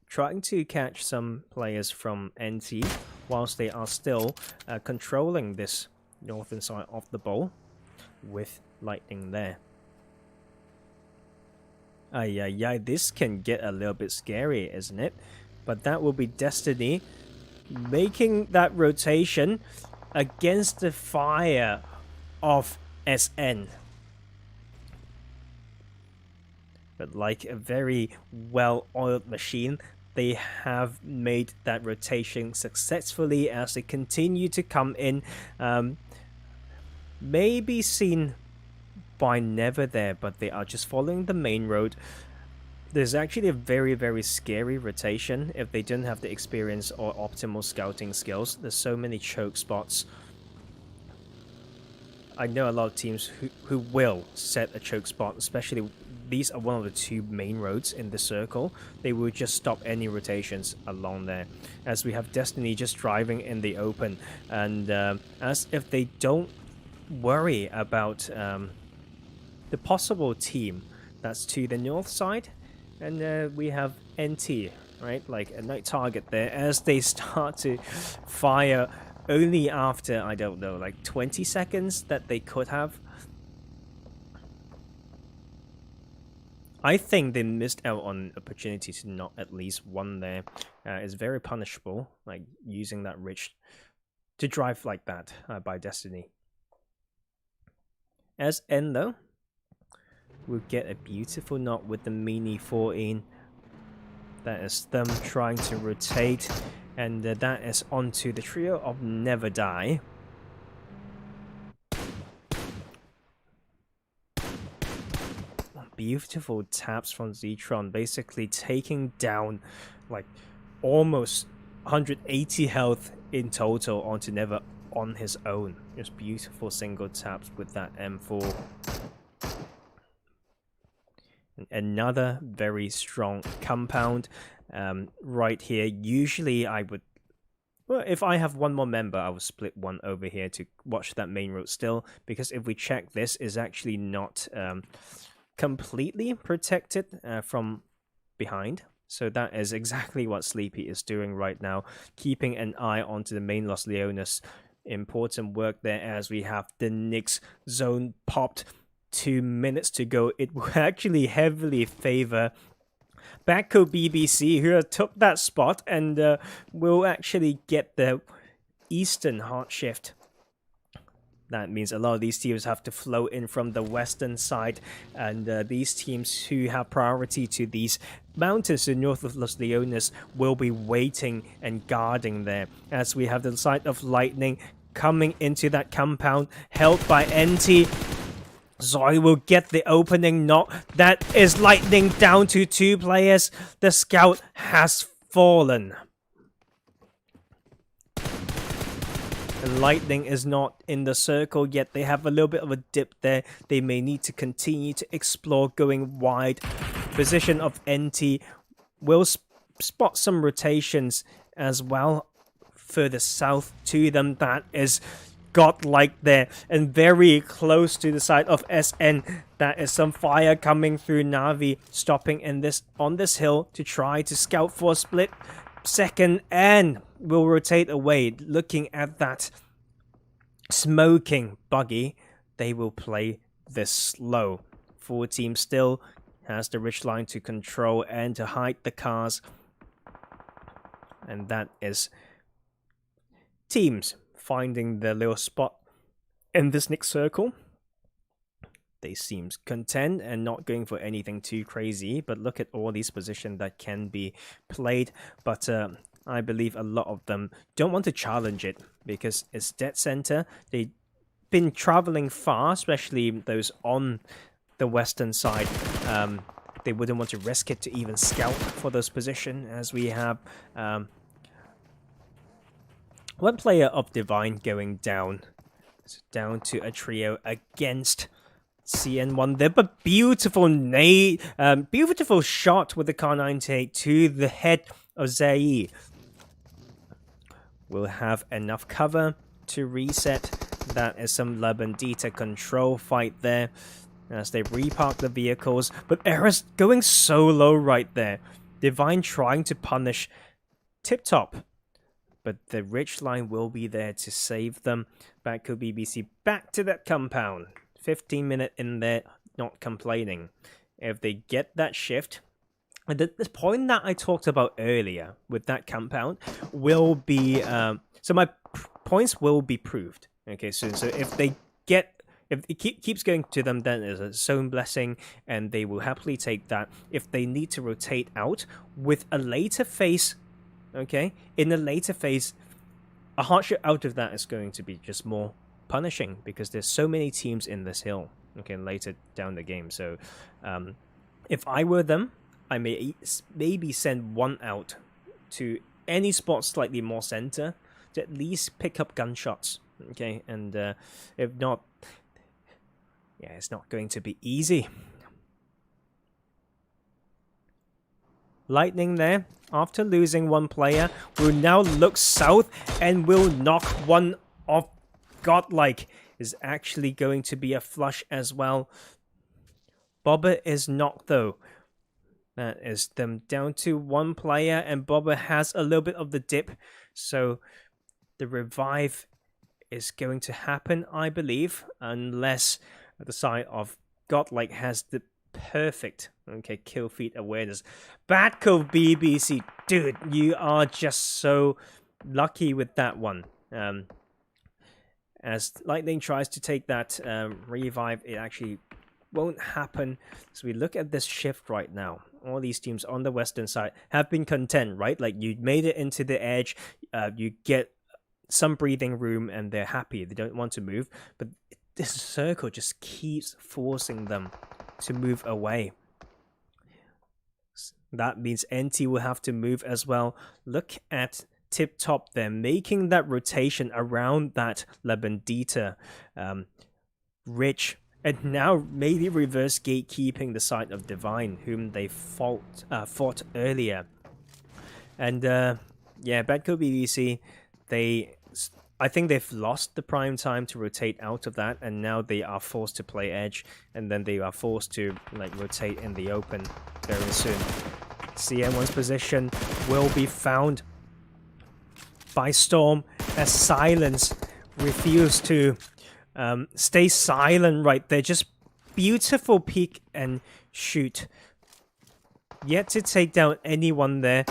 trying to catch some players from NT whilst they are still controlling this northern side of the bowl with Lightning there. This can get a little bit scary, isn't it? But that will be Destiny making that rotation against the fire of SN. But like a very well-oiled machine, they have made that rotation successfully as they continue to come in. Maybe seen by Never there, but they are just following the main road. There's actually a very, very scary rotation if they don't have the experience or optimal scouting skills. There's so many choke spots. I know a lot of teams who will set a choke spot, especially these are one of the 2 main roads in the circle. They will just stop any rotations along there, as we have Destiny just driving in the open, and as if they don't worry about the possible team that's to the north side. And we have NT, right, like a night target there, as they start to fire only after, I don't know, like 20 seconds that they could have. I think they missed out on opportunity to knock at least one there. It's very punishable, like using that rich to drive like that by Destiny. As N though, we'll get a beautiful knock with the Mini 14. That is them trying to rotate, and that is onto the trio of NeverDie. Beautiful taps from Zetron, basically taking down like almost 180 health in total onto Never on his own. Just beautiful single taps with that M4. Another very strong compound right here. Usually I would, well, if I have one more member, I will split one over here to watch that main road still, because if we check, this is actually not completely protected from behind. So that is exactly what Sleepy is doing right now, keeping an eye onto the main Los Leones. Important work there, as we have the Nyx zone popped. 2 minutes to go. It will actually heavily favor Badco BBC, who took that spot, and will actually get the eastern hard shift. That means a lot of these teams have to flow in from the western side, and these teams who have priority to these mountains in north of Los Leones will be waiting and guarding there, as we have the sight of lightning coming into that compound, held by NT. Zoe will get the opening knock. That is lightning down to 2 players. The scout has fallen. And lightning is not in the circle yet. They have a little bit of a dip there. They may need to continue to explore going wide. Position of NT will spot some rotations as well further south to them. That is godlike there, and very close to the side of SN. That is some fire coming through. Navi stopping in this on this hill to try to scout for a split second, and will rotate away. Looking at that smoking buggy, they will play this slow. 4 team still has the ridge line to control and to hide the cars, and that is teams finding their little spot in this next circle. They seem content and not going for anything too crazy, but look at all these positions that can be played. But I believe a lot of them don't want to challenge it because it's dead center. They've been traveling far, especially those on the western side. They wouldn't want to risk it to even scout for those positions, as we have one player of Divine going down. So down to a trio against CN1 there, but beautiful beautiful shot with the Kar 98 to the head of Zai. We'll have enough cover to reset. That is some La Bandita control fight there as they repark the vehicles, but Era's going so low right there. Divine trying to punish Tip Top, but the ridge line will be there to save them. Badco BBC back to that compound. 15-minute in there, not complaining. If they get that shift, and the point that I talked about earlier with that compound will be, so my points will be proved. Okay, so if they get, if it keeps going to them, then it's a zone blessing, and they will happily take that. If they need to rotate out with a later phase, okay, in the later phase, a hardship out of that is going to be just more punishing because there's so many teams in this hill. okay, later down the game. So if I were them, I may maybe send one out to any spot slightly more center to at least pick up gunshots. Okay, and if not, yeah, it's not going to be easy. Lightning there, after losing one player, will now look south and will knock one off. Godlike is actually going to be a flush as well. Bobber is knocked though. That is them down to one player, and Bobber has a little bit of the dip, so the revive is going to happen, I believe, unless the side of Godlike has the perfect kill feed awareness. Badco BBC, dude, you are just so lucky with that one. As Lightning tries to take that revive, it actually won't happen. So we look at this shift right now. All these teams on the western side have been content, right? Like, you made it into the edge, you get some breathing room, and they're happy. They don't want to move, but this circle just keeps forcing them to move away. That means NT will have to move as well. Look at Tip Top there, making that rotation around that La Bandita Rich, and now maybe reverse gatekeeping the side of Divine, whom they fought earlier. And yeah, Badco BBC, I think they've lost the prime time to rotate out of that, and now they are forced to play edge, and then they are forced to rotate in the open very soon. CM1's position will be found by Storm as Silence refuse to stay silent right there. Just beautiful peek and shoot. Yet to take down anyone there,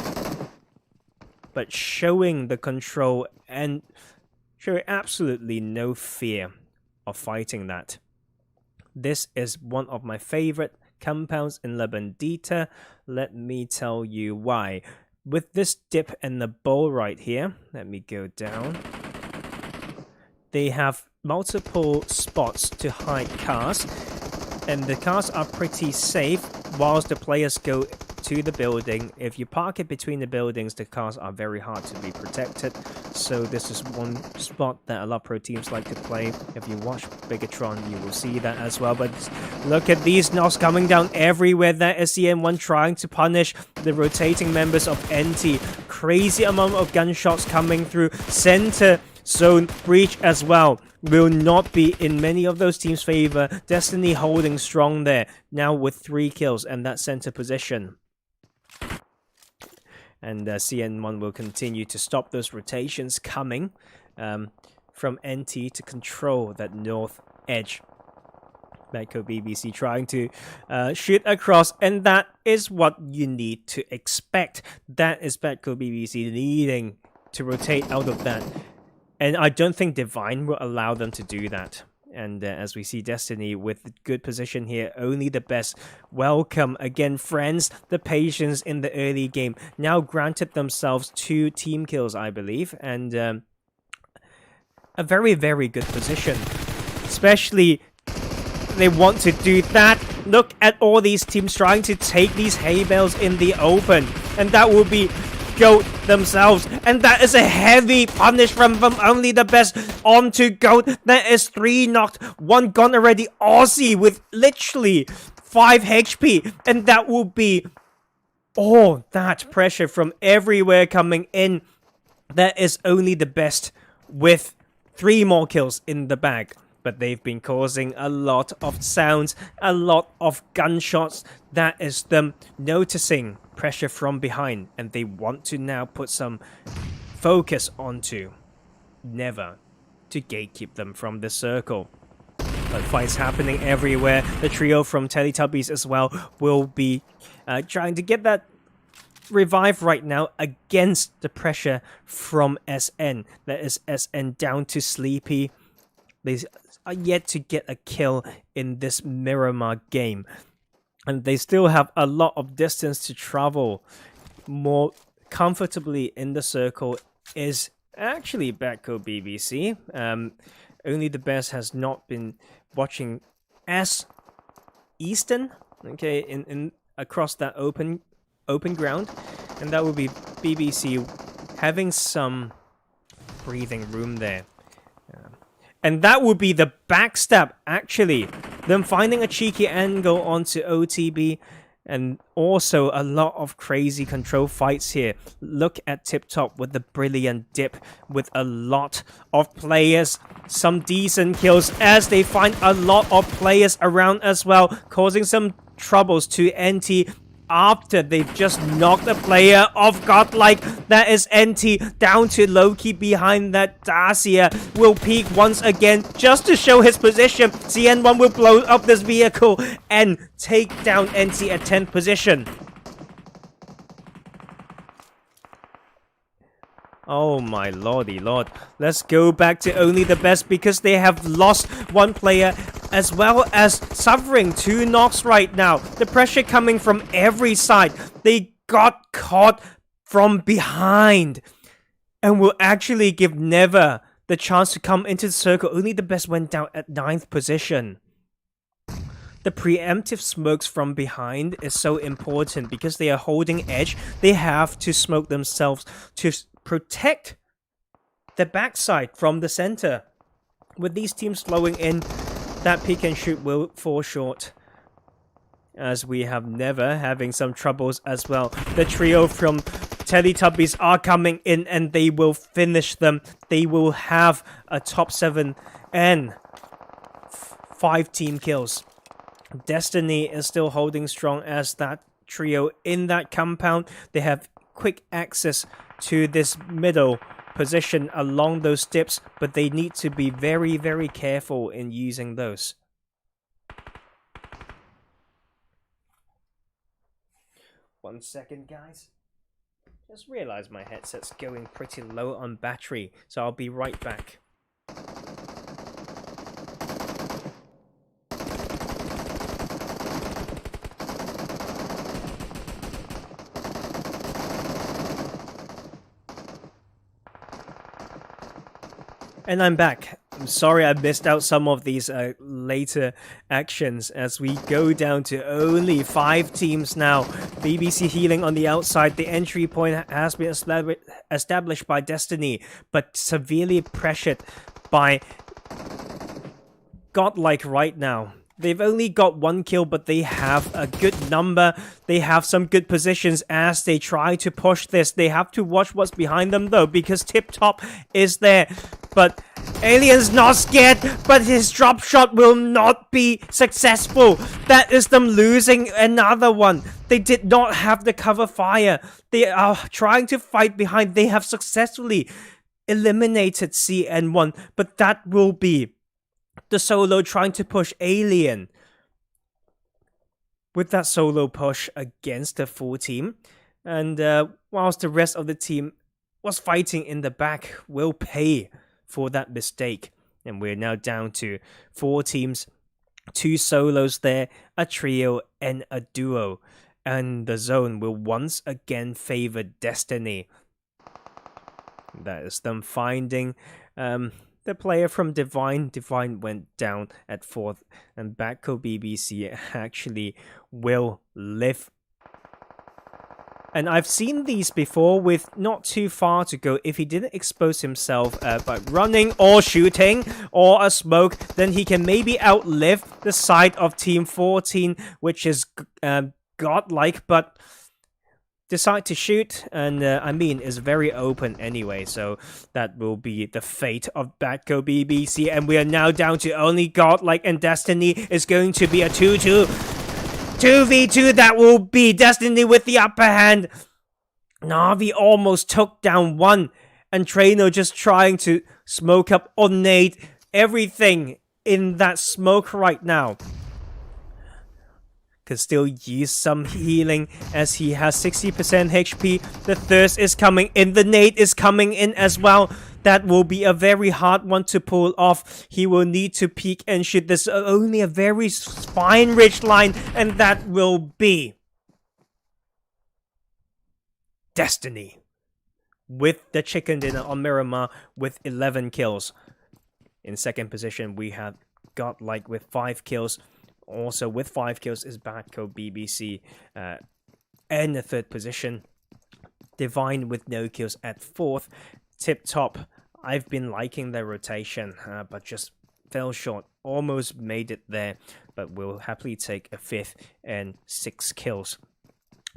but showing the control and showing absolutely no fear of fighting that. This is one of my favorite compounds in La Bandita. Let me tell you why. With this dip and the bowl right here, let me go down. They have multiple spots to hide cars, and the cars are pretty safe whilst the players go to the building. If you park it between the buildings, the cars are very hard to be protected. So this is one spot that a lot of pro teams like to play. If you watch Bigatron, you will see that as well. But look at these knocks coming down everywhere. That is CM1 trying to punish the rotating members of NT. Crazy amount of gunshots coming through. Center zone breach as well will not be in many of those teams' favor. Destiny holding strong there, now with 3 kills and that center position. And CN1 will continue to stop those rotations coming from NT to control that north edge. Badco BBC trying to shoot across, and that is what you need to expect. That is Badco BBC needing to rotate out of that. And I don't think Divine will allow them to do that. And as we see Destiny with good position here, only the best. Welcome again, friends. The patience in the early game now granted themselves 2 team kills, I believe. And a very, very good position. Especially, they want to do that. Look at all these teams trying to take these hay bales in the open. And that will be GOAT themselves, and that is a heavy punish from only the best onto GOAT. That is 3 knocked, 1 gone already. Aussie with literally 5 HP, and that will be all that pressure from everywhere coming in. That is only the best with 3 more kills in the bag. But they've been causing a lot of sounds, a lot of gunshots. That is them noticing pressure from behind, and they want to now put some focus onto Never to gatekeep them from the circle. But fights happening everywhere. The trio from Teletubbies as well will be trying to get that revive right now against the pressure from SN. That is SN down to Sleepy. They are yet to get a kill in this Miramar game. And they still have a lot of distance to travel. More comfortably in the circle is actually Badco BBC. Only the best has not been watching as Eastern, okay, in across that open ground, and that would be BBC having some breathing room there. And that would be the backstab, actually. Them finding a cheeky angle onto OTB, and also a lot of crazy control fights here. Look at Tip Top with the brilliant dip with a lot of players. Some decent kills as they find a lot of players around as well, causing some troubles to NT after they've just knocked a player off GODLIKE. That is NT down to Loki behind that. Dacia will peek once again just to show his position. CN1 will blow up this vehicle and take down NT at 10th position. Oh my lordy lord. Let's go back to only the best because they have lost one player as well as suffering 2 knocks right now. The pressure coming from every side. They got caught from behind and will actually give Never the chance to come into the circle. Only the best went down at 9th position. The preemptive smokes from behind is so important because they are holding edge. They have to smoke themselves to protect the backside from the center. With these teams flowing in, that pick and shoot will fall short. As we have Never having some troubles as well. The trio from Teletubbies are coming in and they will finish them. They will have a top 7 and 5 team kills. Destiny is still holding strong as that trio in that compound. They have quick access to this middle position along those dips, but they need to be very, very careful in using those. One second, guys. Just realized my headset's going pretty low on battery, so I'll be right back. And I'm back. I'm sorry I missed out some of these later actions as we go down to only 5 teams now. BBC healing on the outside. The entry point has been established by Destiny, but severely pressured by GODLIKE right now. They've only got 1 kill, but they have a good number. They have some good positions as they try to push this. They have to watch what's behind them though, because Tip Top is there. But Alien's not scared, but his drop shot will not be successful. That is them losing another one. They did not have the cover fire. They are trying to fight behind. They have successfully eliminated CN1, but that will be the solo trying to push Alien. With that solo push against the full team, and whilst the rest of the team was fighting in the back, will pay for that mistake. And we're now down to 4 teams, 2 solos there, a trio and a duo. And the zone will once again favor Destiny. That is them finding the player from Divine. Divine went down at 4th, and Badco BBC actually will live. And I've seen these before with not too far to go. If he didn't expose himself by running or shooting or a smoke, then he can maybe outlive the side of Team 14, which is GODLIKE, but decide to shoot, and I mean, is very open anyway, so that will be the fate of Badco BBC, and we are now down to only GODLIKE, and Destiny is going to be a 2v2, that will be Destiny with the upper hand. Na'Vi almost took down one, and Traino just trying to smoke up or nade everything in that smoke right now. Could still use some healing as he has 60% HP. The thirst is coming in. The nade is coming in as well. That will be a very hard one to pull off. He will need to peek and shoot. There's only a very fine ridge line, and that will be Destiny with the chicken dinner on Miramar with 11 kills. In second position, we have GODLIKE with 5 kills. Also with 5 kills is Badco BBC in the 3rd position. Divine with no kills at 4th. Tip Top, I've been liking their rotation, but just fell short. Almost made it there, but will happily take a 5th and 6 kills.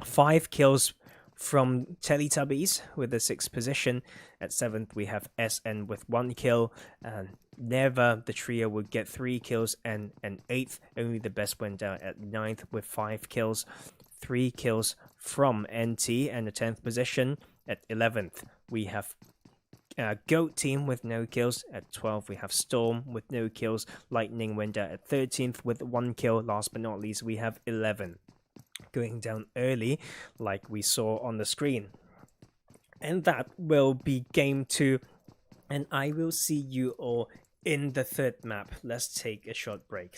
5 kills from Teletubbies with the 6th position. At 7th we have SN with 1 kill, and Never, the trio, would get 3 kills and an 8th. Only the best went down at 9th with 5 kills. 3 kills from NT and the 10th position. At 11th we have Goat Team with no kills. At 12th we have Storm with no kills. Lightning went down at 13th with 1 kill. Last but not least we have 11 going down early, like we saw on the screen. And that will be game 2, and I will see you all in the 3rd map. Let's take a short break.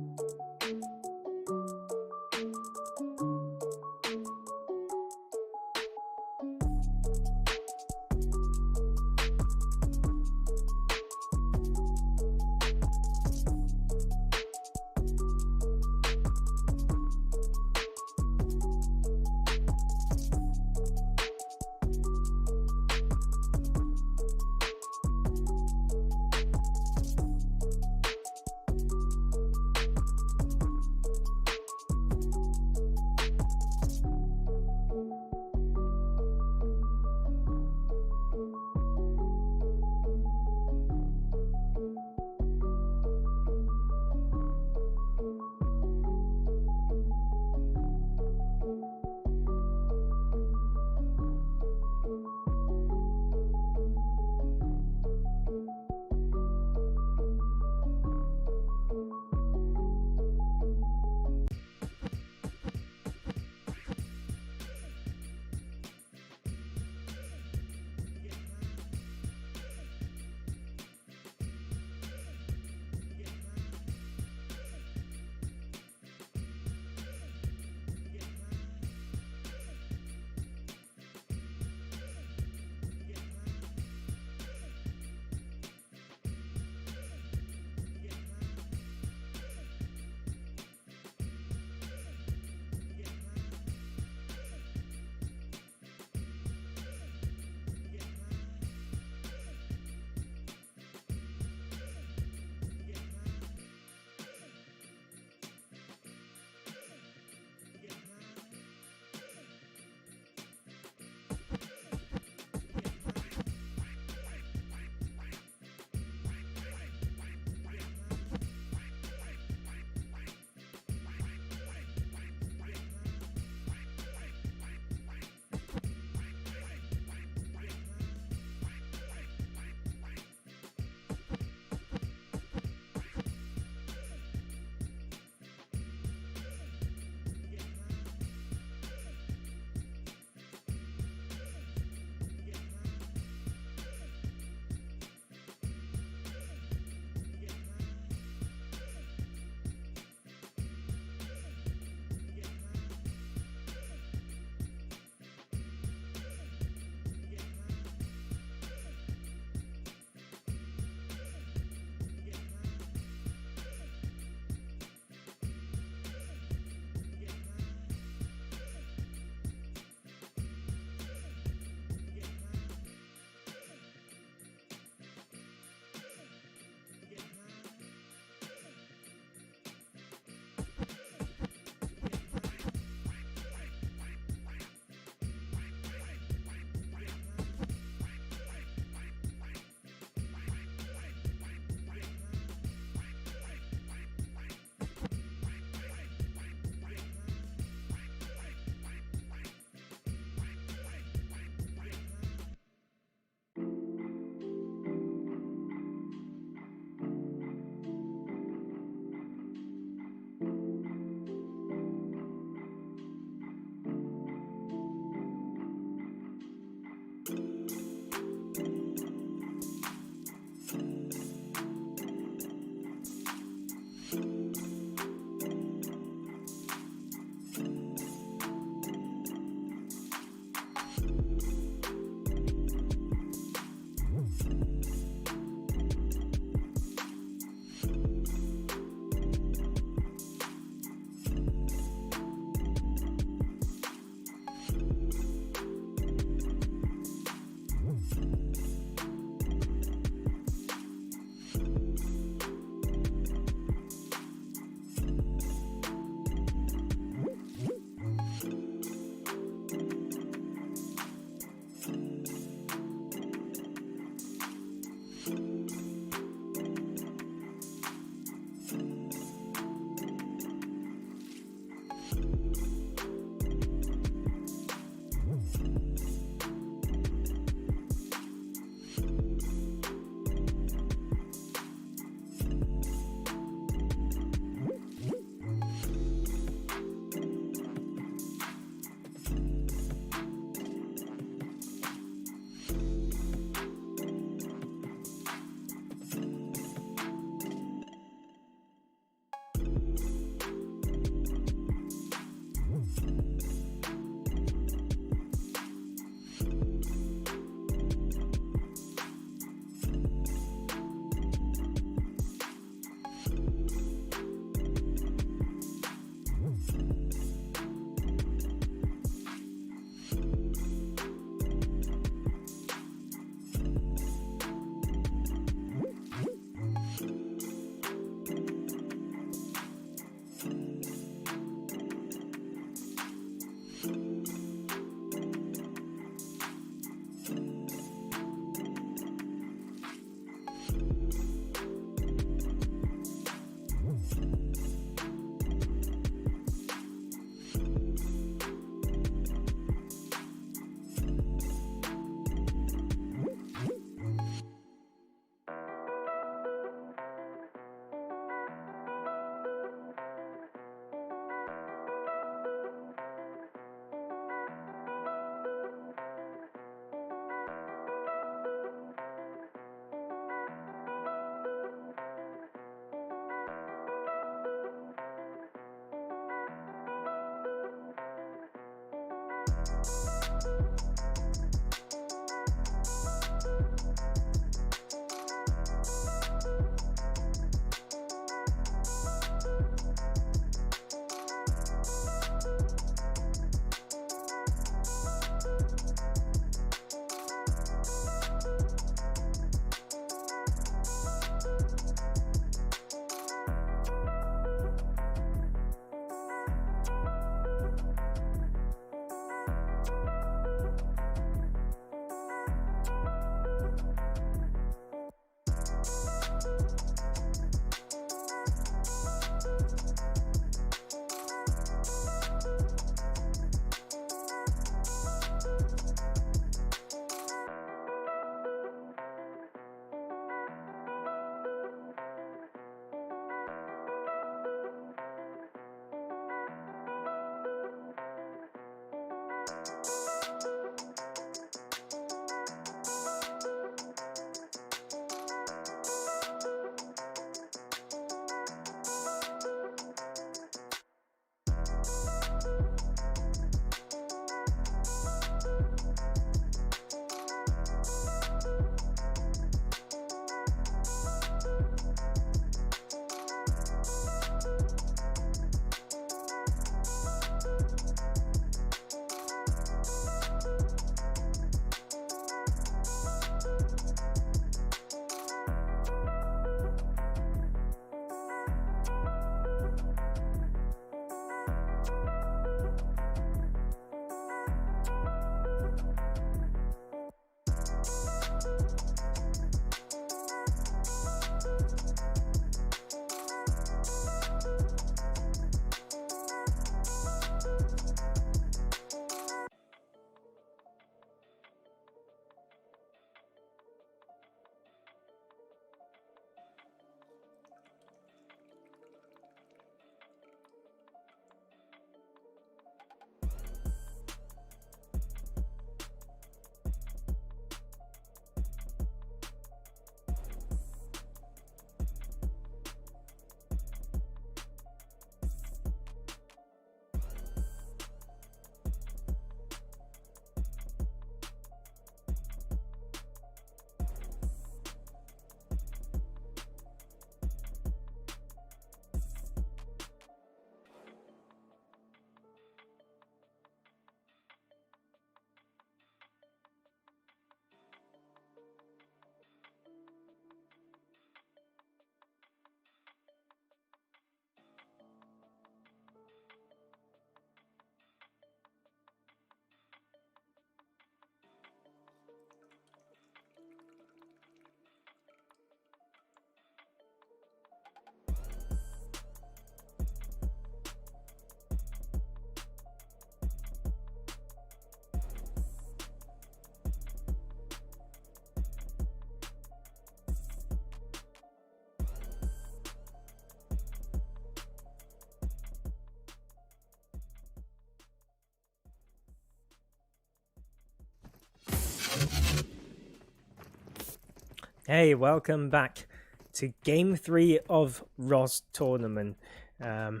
Hey, welcome back to Game 3 of Roz Tournament. This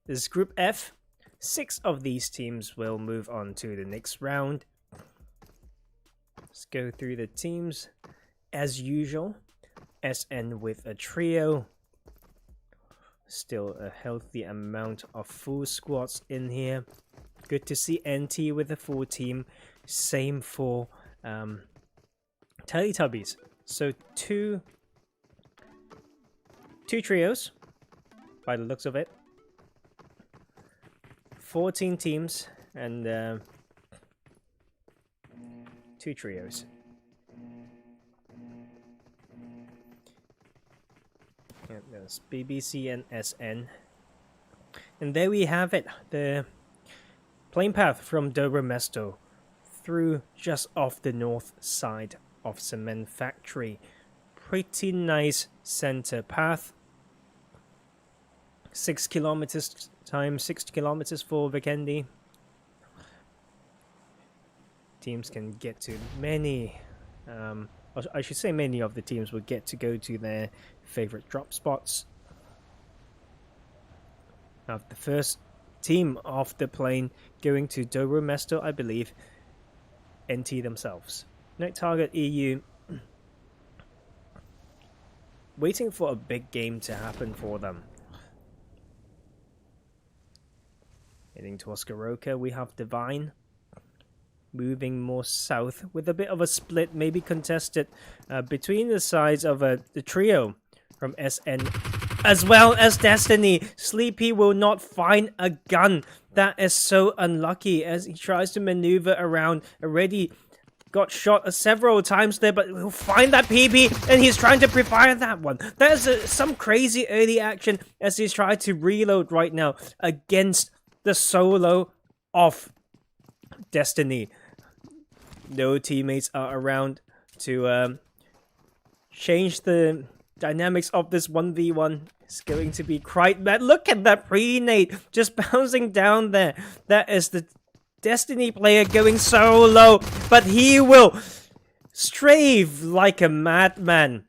is Group F. 6 of these teams will move on to the next round. Let's go through the teams. As usual, SN with a trio. Still a healthy amount of full squads in here. Good to see NT with a full team. Same for Teletubbies. So two trios, by the looks of it. 14 teams and 2 trios. Yeah, there's BBC and SN. And there we have it, the plane path from Dobromesto through just off the north side of Cement Factory. Pretty nice center path. 6 kilometers times 6 kilometers for Vikendi. Teams can get to many, I should say many of the teams will get to go to their favorite drop spots. Now the first team off the plane, going to Dobro Mesto, I believe. NT themselves. No target EU. Waiting for a big game to happen for them. Heading towards Garoka, we have Divine. Moving more south with a bit of a split, maybe contested between the sides of the trio from SN as well as Destiny. Sleepy will not find a gun. That is so unlucky as he tries to maneuver around. Already got shot several times there, but he'll find that PB and he's trying to pre-fire that one. That is some crazy early action as he's trying to reload right now against the solo of Destiny. No teammates are around to change the dynamics of this 1v1. It's going to be quite bad. Look at that pre-nade just bouncing down there. That is the Destiny player going solo, but he will strafe like a madman.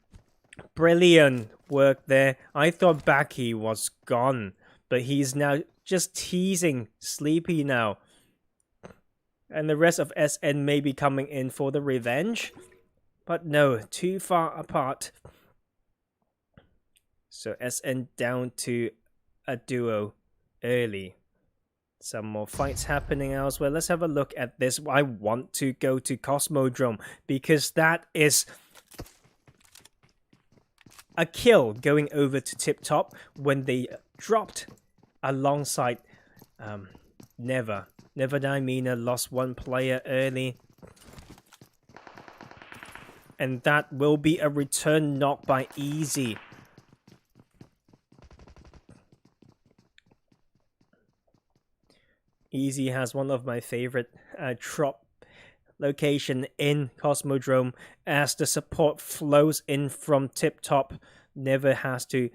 Brilliant work there. I thought Baki was gone, but he's now just teasing Sleepy now. And the rest of SN may be coming in for the revenge. But no, too far apart. So SN down to a duo early. Some more fights happening elsewhere. Let's have a look at this. I want to go to Cosmodrome because that is a kill going over to Tip Top when they dropped alongside NeverDie MENA lost one player early. And that will be a return knock by Easy. Easy has one of my favorite drop location in Cosmodrome as the support flows in from Tip Top. Never has to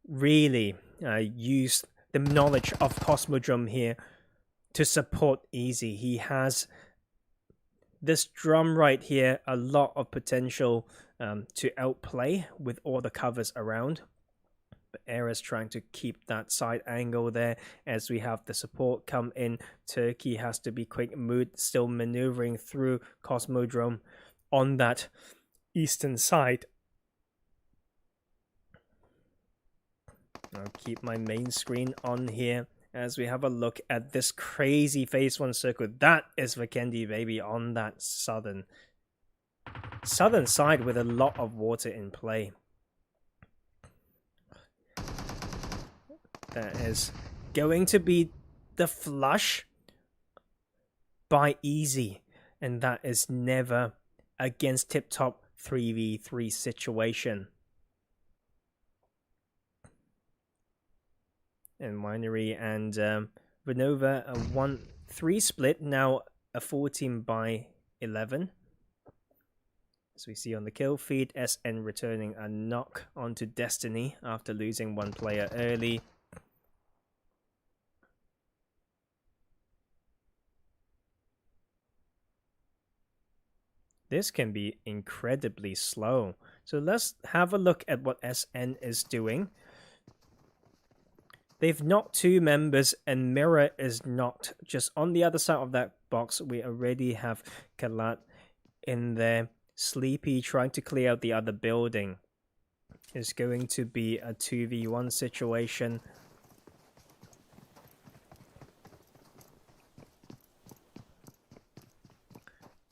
really use the knowledge of Cosmodrome here to support Easy. He has this drum right here, a lot of potential to outplay with all the covers around. But Era's trying to keep that side angle there as we have the support come in. Turkey has to be quick mood, still maneuvering through Cosmodrome on that eastern side. I'll keep my main screen on here as we have a look at this crazy phase 1 circle. That is Vikendi, baby, on that southern side with a lot of water in play. That is going to be the flush by Easy, and that is never against Tip Top 3v3 situation. And Winery and Renova a 1-3 split, now a 14/11. As we see on the kill feed, SN returning a knock onto Destiny after losing one player early. This can be incredibly slow. So let's have a look at what SN is doing. They've knocked 2 members and Mirror is knocked. Just on the other side of that box, we already have Kalat in there. Sleepy trying to clear out the other building. It's going to be a 2v1 situation.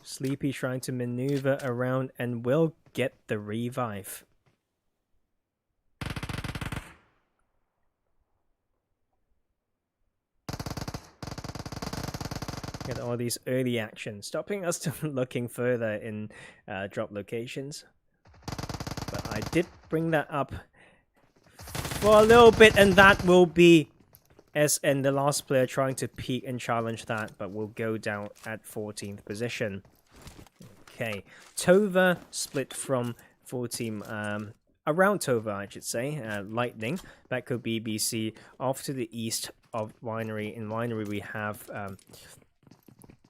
Sleepy trying to maneuver around and will get the revive. Get all these early actions, stopping us from looking further in drop locations. But I did bring that up for a little bit, and that will be SN, the last player, trying to peek and challenge that, but will go down at 14th position. Okay, Tova split from 14, around Tova, I should say. Lightning, Badco BBC, off to the east of Winery. In Winery, we have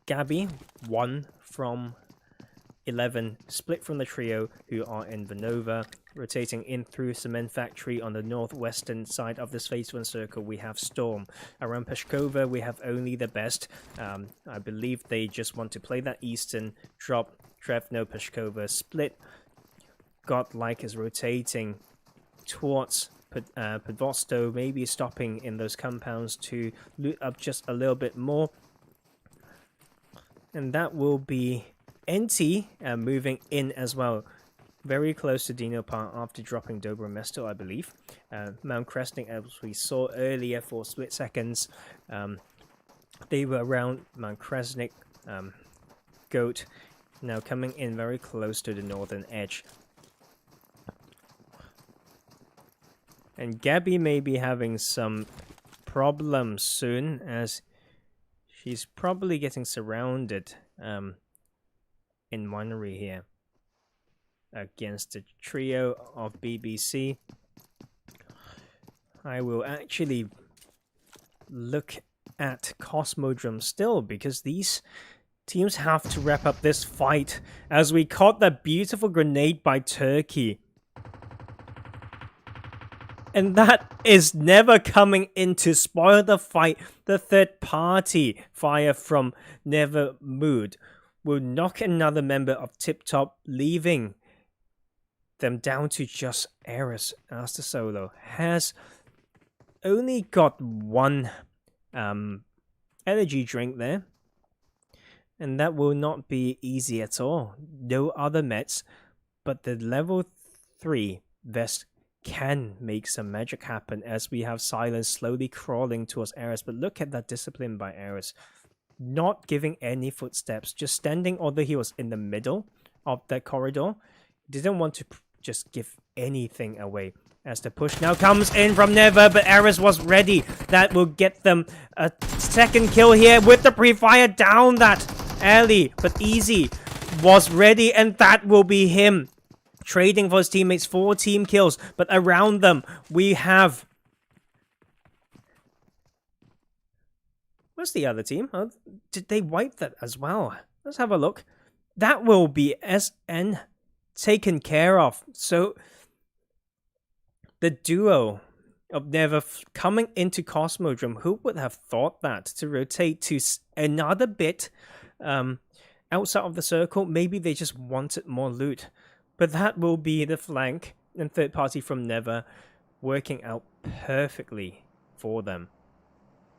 Gabby, 1 from 11 split from the trio who are in Vernova. Rotating in through Cement Factory on the northwestern side of this phase 1 circle, we have Storm. Around Peshkova, we have Only the Best. I believe they just want to play that eastern drop. Trevno, Peshkova split. Godlike is rotating towards Podvosto, maybe stopping in those compounds to loot up just a little bit more. And that will be NT moving in as well. Very close to Dino Park after dropping Dobromesto, I believe. Mount Kresnik, as we saw earlier for split seconds, they were around Mount Kresnik. Goat now coming in very close to the northern edge. And Gabby may be having some problems soon, as she's probably getting surrounded in winery here against the trio of BBC. I will actually look at Cosmodrome still, because these teams have to wrap up this fight, as we caught that beautiful grenade by Turkey. And that is never coming in to spoil the fight. The third party fire from Never Mood will knock another member of Tip Top, leaving them down to just Eris, as the solo has only got one energy drink there. And that will not be easy at all. No other meds, but the level 3 vest can make some magic happen, as we have Silence slowly crawling towards Eris. But look at that discipline by Eris. Not giving any footsteps, just standing, although he was in the middle of that corridor. Didn't want to just give anything away. As the push now comes in from Never, but Eris was ready. That will get them a second kill here with the pre-fire down that alley. But Easy was ready, and that will be him. Trading for his teammates, 4 team kills, but around them we have... Where's the other team? Oh, did they wipe that as well? Let's have a look. That will be SN taken care of. So the duo of Never coming into Cosmodrome, who would have thought that, to rotate to another bit outside of the circle? Maybe they just wanted more loot. But that will be the flank and third party from Never working out perfectly for them.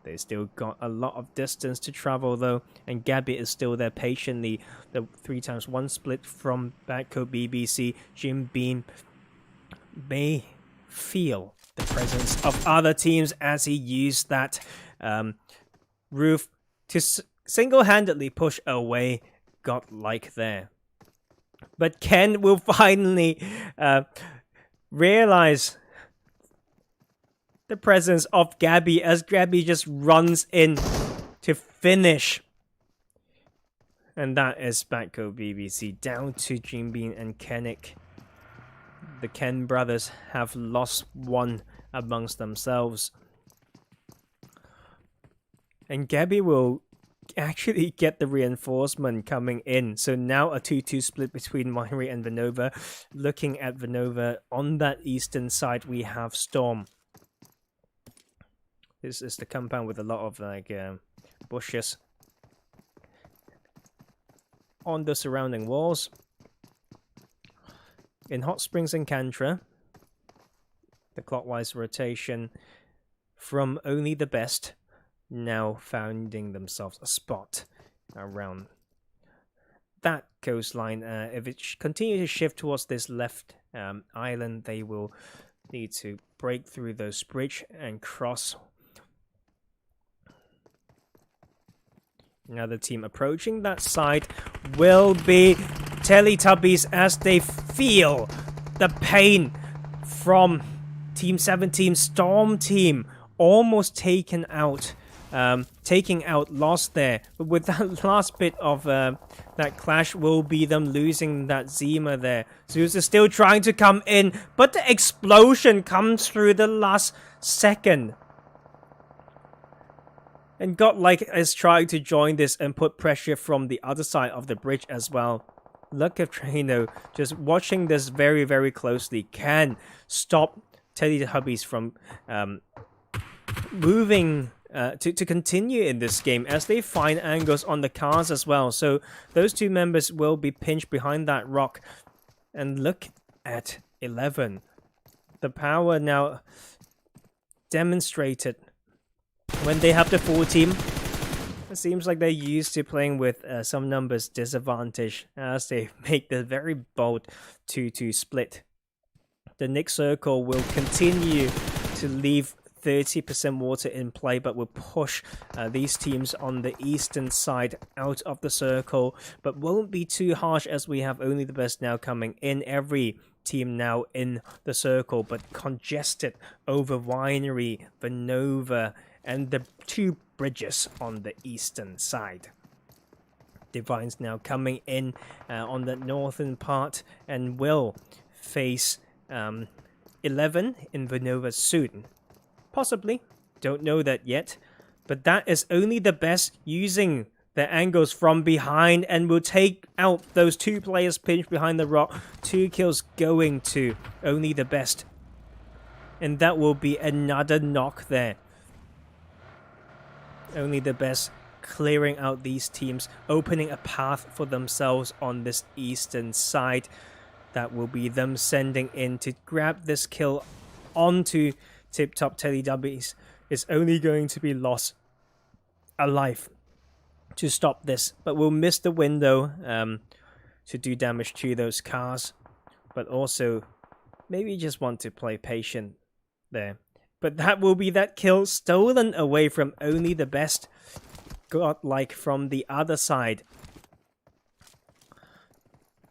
They still got a lot of distance to travel though, and Gabby is still there patiently. The 3x1 split from Badco BBC. Jim Bean may feel the presence of other teams as he used that roof to single-handedly push away Godlike there. But Ken will finally realize the presence of Gabby, as Gabby just runs in to finish. And that is Badco BBC down to Jim Bean and Kennick. The Ken brothers have lost one amongst themselves. And Gabby will actually get the reinforcement coming in. So now a 2-2 split between Winery and Vernova. Looking at Vernova, on that eastern side we have Storm. This is the compound with a lot of like bushes on the surrounding walls. In Hot Springs and Cantra, the clockwise rotation from Only the Best now finding themselves a spot around that coastline. If it continues to shift towards this left island, they will need to break through those bridge and cross. Another team approaching that side will be Teletubbies, as they feel the pain from Team 17 Storm team almost taken out. Taking out Lost there, but with that last bit of that clash will be them losing that Zima there. Zeus is still trying to come in, but the explosion comes through the last second. And Godlike is trying to join this and put pressure from the other side of the bridge as well. Luck of Trino just watching this very, very closely can stop Teletubbies from moving to continue in this game as they find angles on the cars as well. So those two members will be pinched behind that rock. And look at 11. The power now demonstrated when they have the full team. It seems like they're used to playing with some numbers disadvantage as they make the very bold 2-2 split. The next circle will continue to leave 30% water in play, but will push these teams on the eastern side out of the circle, but won't be too harsh as we have only the best now coming in. Every team now in the circle, but congested over Winery, Vanova, and the two bridges on the eastern side. Divine's now coming in on the northern part and will face 11 in Vanova soon. Possibly, don't know that yet, but that is only the best using the angles from behind and will take out those two players pinched behind the rock. 2 kills going to only the best, and that will be another knock there. Only the best clearing out these teams, opening a path for themselves on this eastern side. That will be them sending in to grab this kill onto Tip Top Teletubbies. Is only going to be lost alive to stop this, but we'll miss the window to do damage to those cars, but also maybe just want to play patient there. But that will be that kill stolen away from only the best. Godlike from the other side,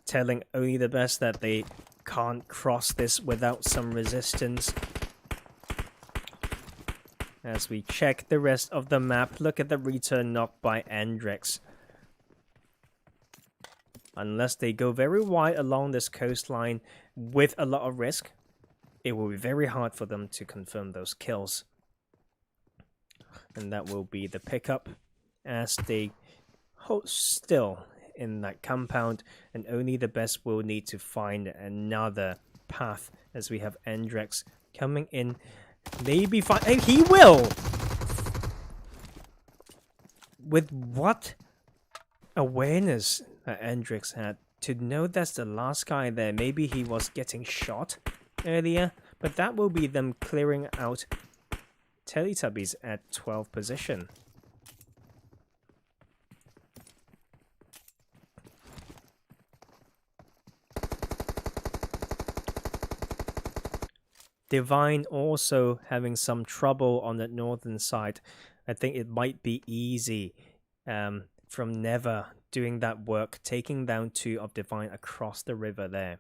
telling only the best that they can't cross this without some resistance. As we check the rest of the map, look at the return knock by Andrex. Unless they go very wide along this coastline with a lot of risk, it will be very hard for them to confirm those kills. And that will be the pickup as they hold still in that compound, and only the best will need to find another path as we have Andrex coming in. Maybe find... and he will! With what awareness that Andrex had to know that's the last guy there. Maybe he was getting shot earlier, but that will be them clearing out Teletubbies at 12th position. Divine also having some trouble on the northern side. I think it might be easy from Never doing that work, taking down 2 of Divine across the river there.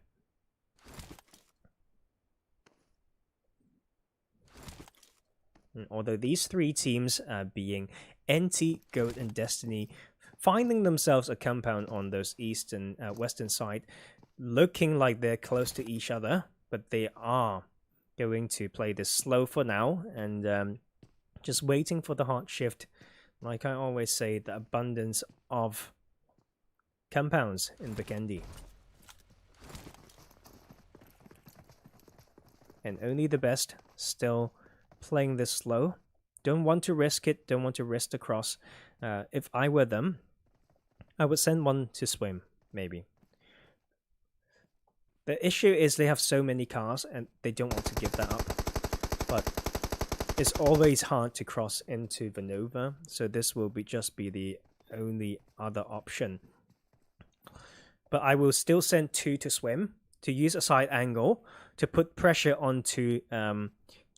Although these 3 teams, being NT, Goat, and Destiny, finding themselves a compound on those eastern, western side, looking like they're close to each other, but they are going to play this slow for now and just waiting for the hard shift. Like I always say, the abundance of compounds in Vikendi. And only the best still playing this slow. Don't want to risk it, don't want to risk the cross. If I were them, I would send one to swim, maybe. The issue is they have so many cars and they don't want to give that up. But it's always hard to cross into Vanova, so this will just be the only other option. But I will still send 2 to swim, to use a side angle, to put pressure onto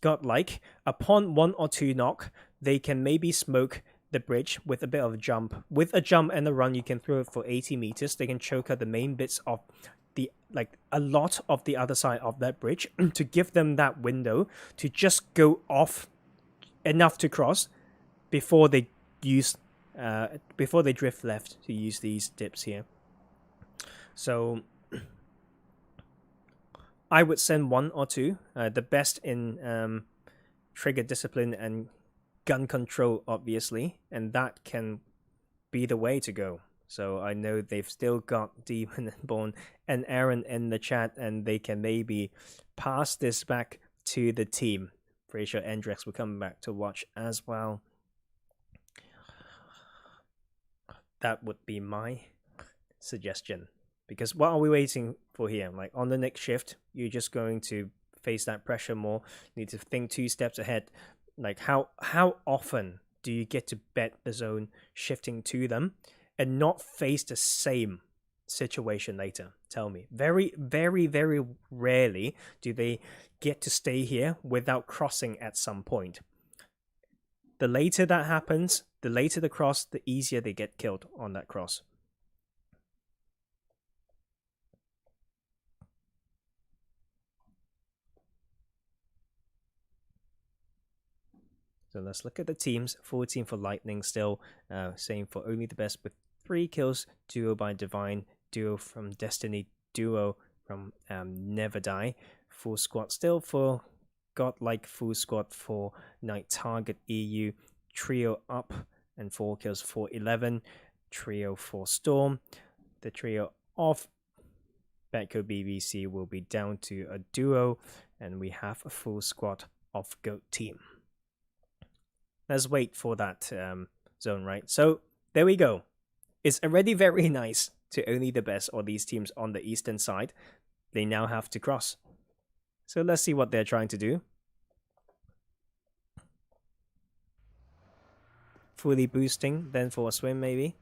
Godlike. Upon 1 or 2 knock, they can maybe smoke the bridge with a bit of a jump. With a jump and a run, you can throw it for 80 meters. They can choke out the main bits of a lot of the other side of that bridge to give them that window to just go off enough to cross before they use before they drift left to use these dips here. So I would send 1 or 2, the best in trigger discipline and gun control, obviously, and that can be the way to go So I know they've still got Demon and Born and Aaron in the chat, and they can maybe pass this back to the team. Pretty sure Endrex will come back to watch as well. That would be my suggestion. Because what are we waiting for here? Like on the next shift, you're just going to face that pressure more. You need to think 2 steps ahead. Like how often do you get to bet the zone shifting to them and not face the same situation later? Tell me. Very, very, very rarely do they get to stay here without crossing at some point. The later that happens, the later the cross, the easier they get killed on that cross. So let's look at the teams. 14 for Lightning still. Same for Only the Best with 3 kills. Duo by Divine. Duo from Destiny. Duo from NeverDie. Full squad still for Godlike. Full squad for Night Target EU. Trio up and 4 kills for 11. Trio for Storm. The trio of Badco BBC will be down to a duo. And we have a full squad of GOAT team. Let's wait for that zone, right? So there we go. It's already very nice to Only the Best or these teams on the eastern side. They now have to cross. So let's see what they're trying to do. Fully boosting, then for a swim maybe.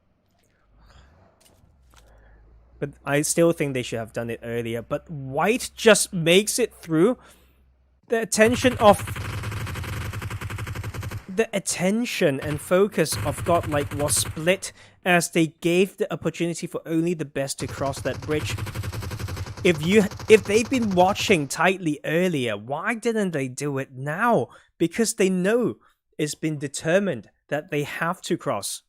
But I still think they should have done it earlier. But White just makes it through. The attention and focus of Godlike was split as they gave the opportunity for Only the Best to cross that bridge. If they've been watching tightly earlier, why didn't they do it now? Because they know it's been determined that they have to cross.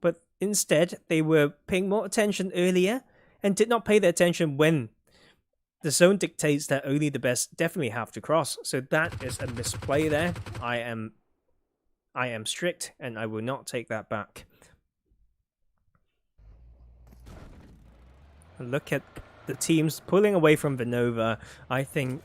But instead, they were paying more attention earlier and did not pay their attention when the zone dictates that Only the Best definitely have to cross. So that is a misplay there. I am strict and I will not take that back. Look at the teams pulling away from Vinova. I think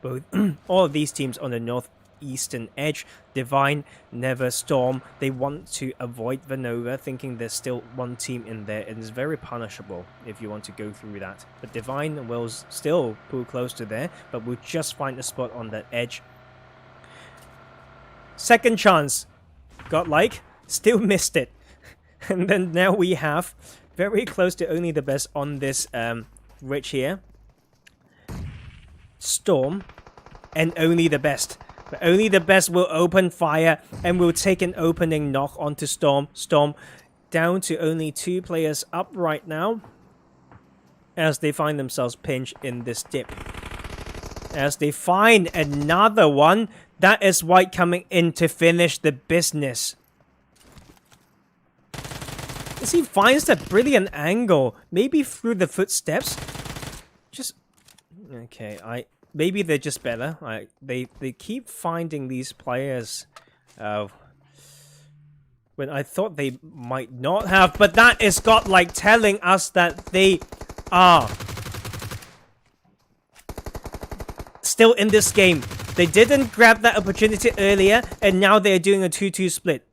both all of these teams on the northeastern edge, Divine, Never, Storm, they want to avoid Vinova, thinking there's still one team in there. It is very punishable if you want to go through that. But Divine will still pull close to there, but will just find a spot on that edge. Second chance. Godlike still missed it. And then now we have very close to Only the Best on this ridge here. Storm and Only the Best. But Only the Best will open fire and will take an opening knock onto Storm. Storm down to only 2 players up right now as they find themselves pinched in this dip. As they find another one, that is White coming in to finish the business. As he finds that brilliant angle, maybe through the footsteps. Just okay. Maybe they're just better. They keep finding these players when I thought they might not have, but that is Godlike telling us that they are still in this game. They didn't grab that opportunity earlier, and now they're doing a 2-2 split.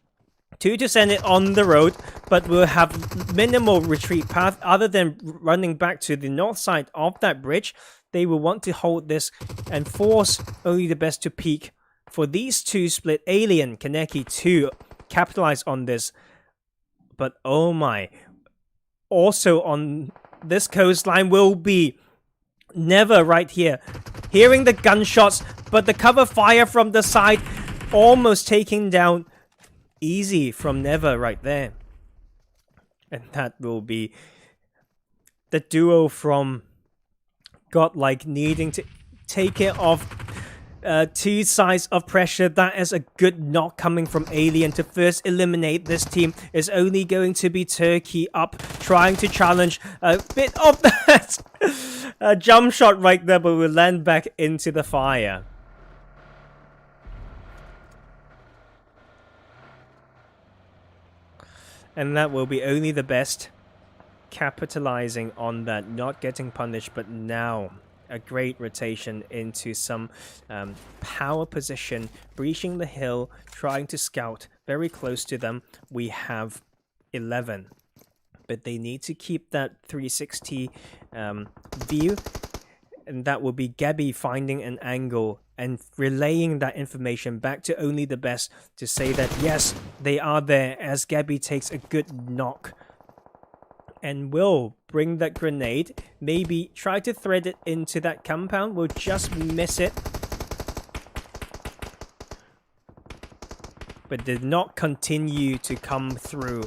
2 to send it on the road, but will have minimal retreat path other than running back to the north side of that bridge. They will want to hold this and force Only the Best to peak for these 2 split Alien Kaneki to capitalize on this. But oh my, also on this coastline will be Never right here. Hearing the gunshots, but the cover fire from the side almost taking down easy from Never right there. And that will be the duo from Godlike needing to take care of 2 sides of pressure. That is a good knock coming from Alien to first eliminate this team. Is only going to be Turkey up, trying to challenge a bit of that jump shot right there, but will land back into the fire. And that will be only the best capitalizing on that, not getting punished, but now a great rotation into some power position, breaching the hill, trying to scout very close to them. We have 11, but they need to keep that 360 view, and that will be Gabby finding an angle and relaying that information back to only the best to say that yes, they are there, as Gabby takes a good knock and will bring that grenade, maybe try to thread it into that compound, will just miss it, but did not continue to come through.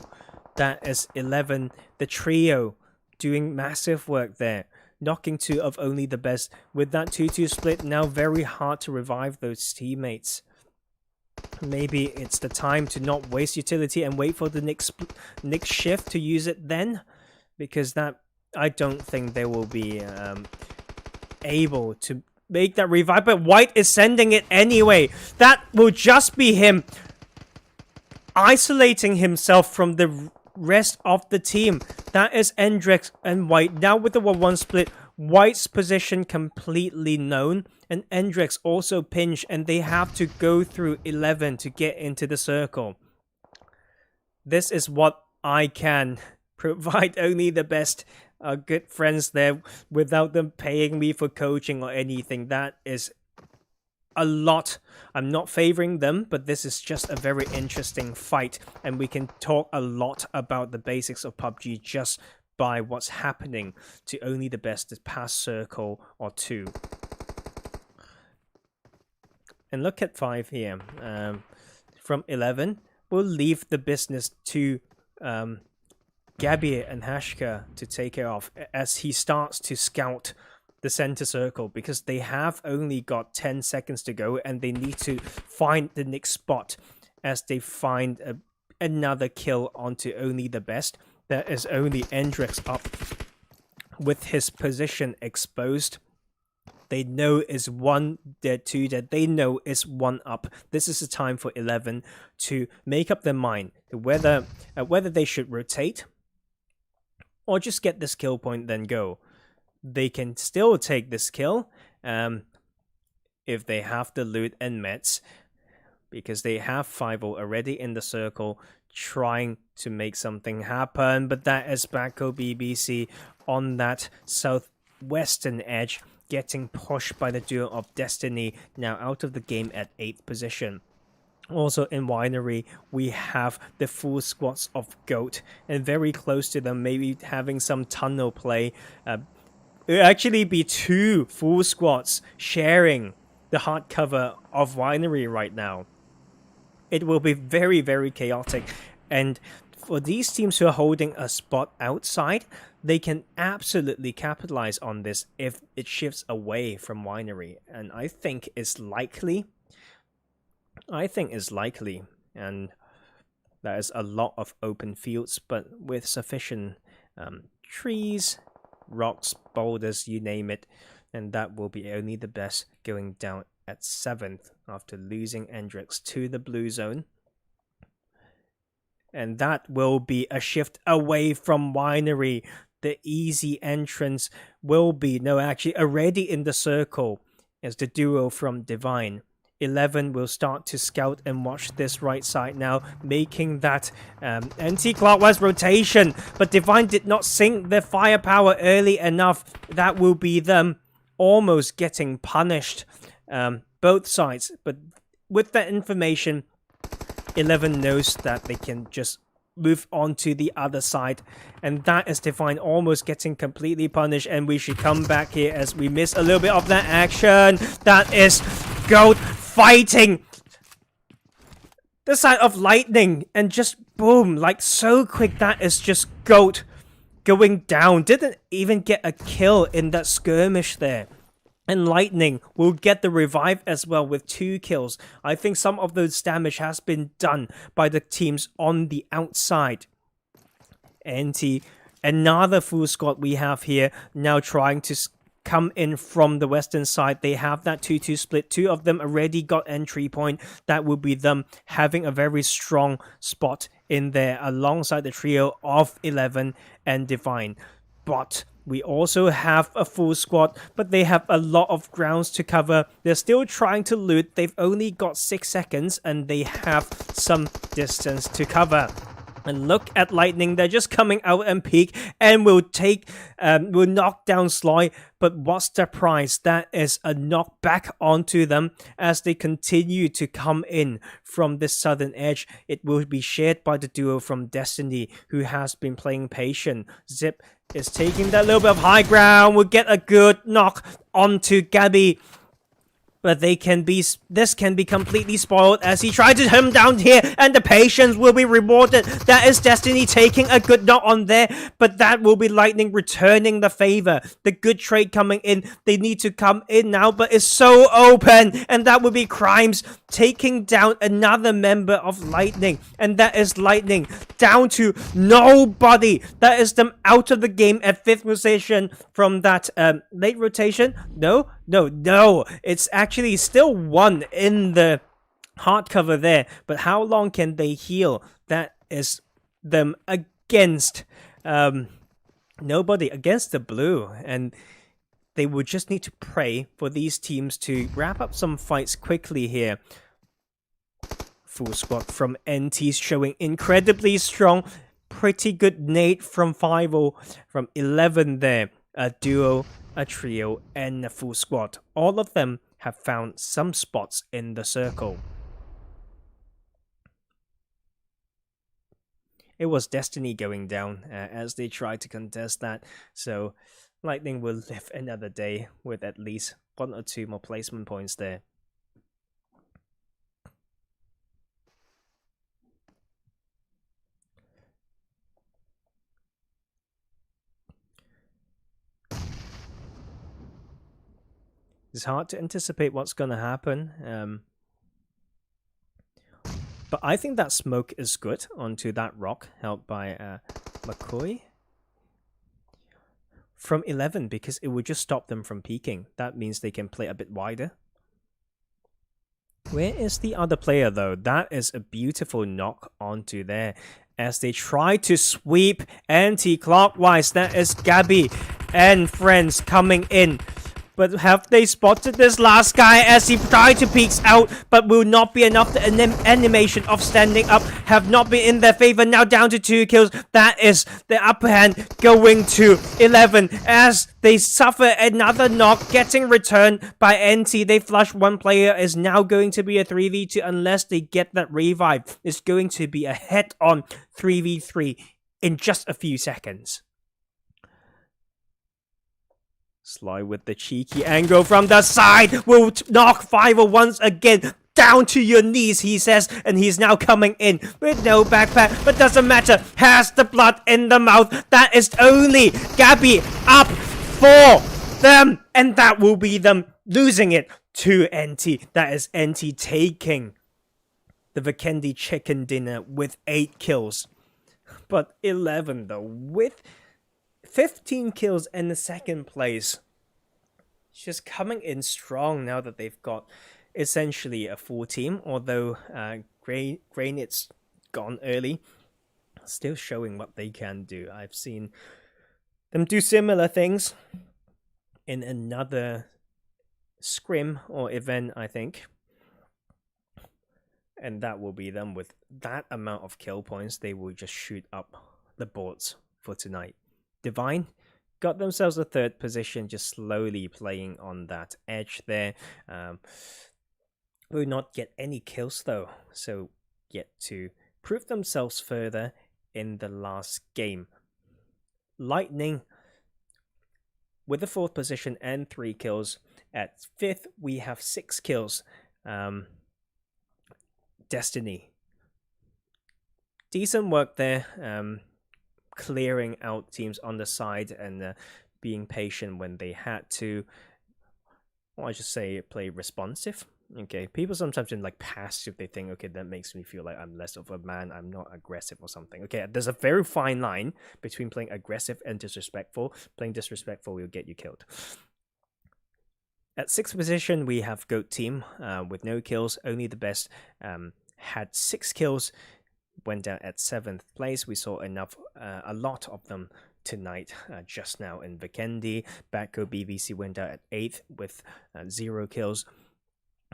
That is 11, the trio doing massive work there, knocking 2 of only the best. With that 2-2 split, now very hard to revive those teammates. Maybe it's the time to not waste utility and wait for the next shift to use it then, because that, I don't think they will be able to make that revive, but White is sending it anyway. That will just be him isolating himself from the rest of the team. That is Endrix and White. Now with the 1-1 split, White's position completely known, and Endrix also pinched, and they have to go through 11 to get into the circle. This is what I can provide only the best good friends there without them paying me for coaching or anything. That is a lot. I'm not favoring them, but this is just a very interesting fight, and we can talk a lot about the basics of PUBG just by what's happening to only the best this past circle or 2. And look at 5 here. From 11, we'll leave the business to Gabby and Hashka to take care of as he starts to scout the center circle, because they have only got 10 seconds to go and they need to find the next spot as they find another kill onto only the best. There is only Endrix up with his position exposed. They know is 1 dead, 2 dead. They know is 1 up. This is the time for 11 to make up their mind whether they should rotate or just get this kill point then go. They can still take this kill if they have the loot and meds, because they have 5 already in the circle trying to make something happen. But that is Badco BBC on that southwestern edge, getting pushed by the duo of Destiny, now out of the game at 8th position. Also in Winery, we have the full squads of GOAT, and very close to them, maybe having some tunnel play. It will actually be 2 full squads sharing the hardcover of Winery right now. It will be very, very chaotic. And for these teams who are holding a spot outside, they can absolutely capitalize on this if it shifts away from Winery. And I think it's likely. And there is a lot of open fields, but with sufficient trees, rocks, boulders, you name it, and that will be only the best, going down at 7th after losing Endrix to the blue zone. And that will be a shift away from Winery. The easy entrance will be, no, actually already in the circle is the duo from Divine. 11 will start to scout and watch this right side now, making that anti-clockwise rotation, but Divine did not sink their firepower early enough. That will be them almost getting punished, both sides. But with that information, 11 knows that they can just move on to the other side, and that is Divine almost getting completely punished. And we should come back here as we miss a little bit of that action. That is GOAT fighting the side of Lightning, and just boom, like so quick. That is just GOAT going down. Didn't even get a kill in that skirmish there. And Lightning will get the revive as well with 2 kills. I think some of those damage has been done by the teams on the outside. Another full squad we have here now trying to come in from the western side. They have that 2-2 split. 2 of them already got entry point. That will be them having a very strong spot in there alongside the trio of 11 and Divine. But we also have a full squad, but they have a lot of grounds to cover. They're still trying to loot. They've only got 6 seconds and they have some distance to cover. And look at Lightning, they're just coming out and peek and will knock down Sly. But what's the prize? That is a knock back onto them as they continue to come in from this southern edge. It will be shared by the duo from Destiny, who has been playing patient. Zip is taking that little bit of high ground, will get a good knock onto Gabby. But this can be completely spoiled as he tried to him down here, and the patience will be rewarded. That is Destiny taking a good knock on there, but that will be Lightning returning the favor. The good trade coming in. They need to come in now, but it's so open, and that will be Crimes taking down another member of Lightning, and that is Lightning down to nobody. That is them out of the game at 5th position from that late rotation. No, it's actually still 1 in the hardcover there, but how long can they heal? That is them against nobody, against the blue, and they will just need to pray for these teams to wrap up some fights quickly here. Full squad from NT showing incredibly strong. Pretty good nade from 5-0, from 11 there. A duo, a trio, and a full squad. All of them have found some spots in the circle. It was Destiny going down as they tried to contest that, so Lightning will live another day with at least 1 or 2 more placement points there. It's hard to anticipate what's going to happen. But I think that smoke is good onto that rock, helped by McCoy. From 11, because it would just stop them from peeking. That means they can play a bit wider. Where is the other player, though? That is a beautiful knock onto there. As they try to sweep anti-clockwise. That is Gabby and friends coming in. But have they spotted this last guy as he tried to peek out, but will not be enough. The animation of standing up have not been in their favor. Now down to 2 kills. That is the upper hand going to 11 as they suffer another knock, getting returned by NT. They flush 1 player. Is now going to be a 3v2 unless they get that revive. It's going to be a head-on 3v3 in just a few seconds. Sly with the cheeky angle from the side will knock 5-0 once again. Down to your knees, he says, and he's now coming in with no backpack, but doesn't matter. Has the blood in the mouth. That is only Gabby up for them, and that will be them losing it to NT. That is NT taking the Vikendi chicken dinner with 8 kills. But 11, though, with 15 kills in the 2nd place. Just coming in strong now that they've got essentially a full team. Although Granite's gone early. Still showing what they can do. I've seen them do similar things in another scrim or event, I think. And that will be them with that amount of kill points. They will just shoot up the boards for tonight. Divine got themselves a 3rd position, just slowly playing on that edge there. Will not get any kills though, so yet to prove themselves further in the last game. Lightning with the 4th position and 3 kills. At 5th, we have 6 kills. Destiny. Decent work there. Clearing out teams on the side and being patient when they had to. Or I should say play responsive. Okay, people sometimes in like passive, they think, okay, that makes me feel like I'm less of a man, I'm not aggressive or something. Okay, there's a very fine line between playing aggressive and disrespectful. Playing disrespectful will get you killed. At 6th position, we have GOAT team with no kills. Only the best had 6 kills. went down at 7th place. We saw a lot of them tonight just now in Vikendi. Badco BBCC went out at 8th with 0 kills.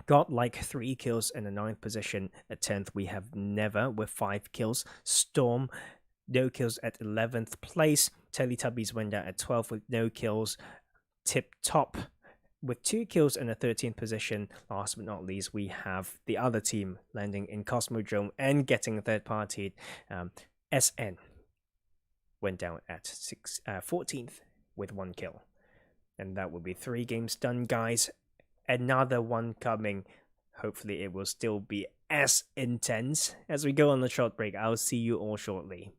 GODLIKE 3 kills in the 9th position. At 10th we have Never with 5 kills. Storm, no kills at 11th place. Teletubbies went out at 12th with no kills. Tip Top with 2 kills in the 13th position. Last but not least, we have the other team landing in Cosmodrome and getting third party. SN went down at 14th with 1 kill. And that will be 3 games done, guys. Another one coming. Hopefully it will still be as intense. As we go on the short break, I'll see you all shortly.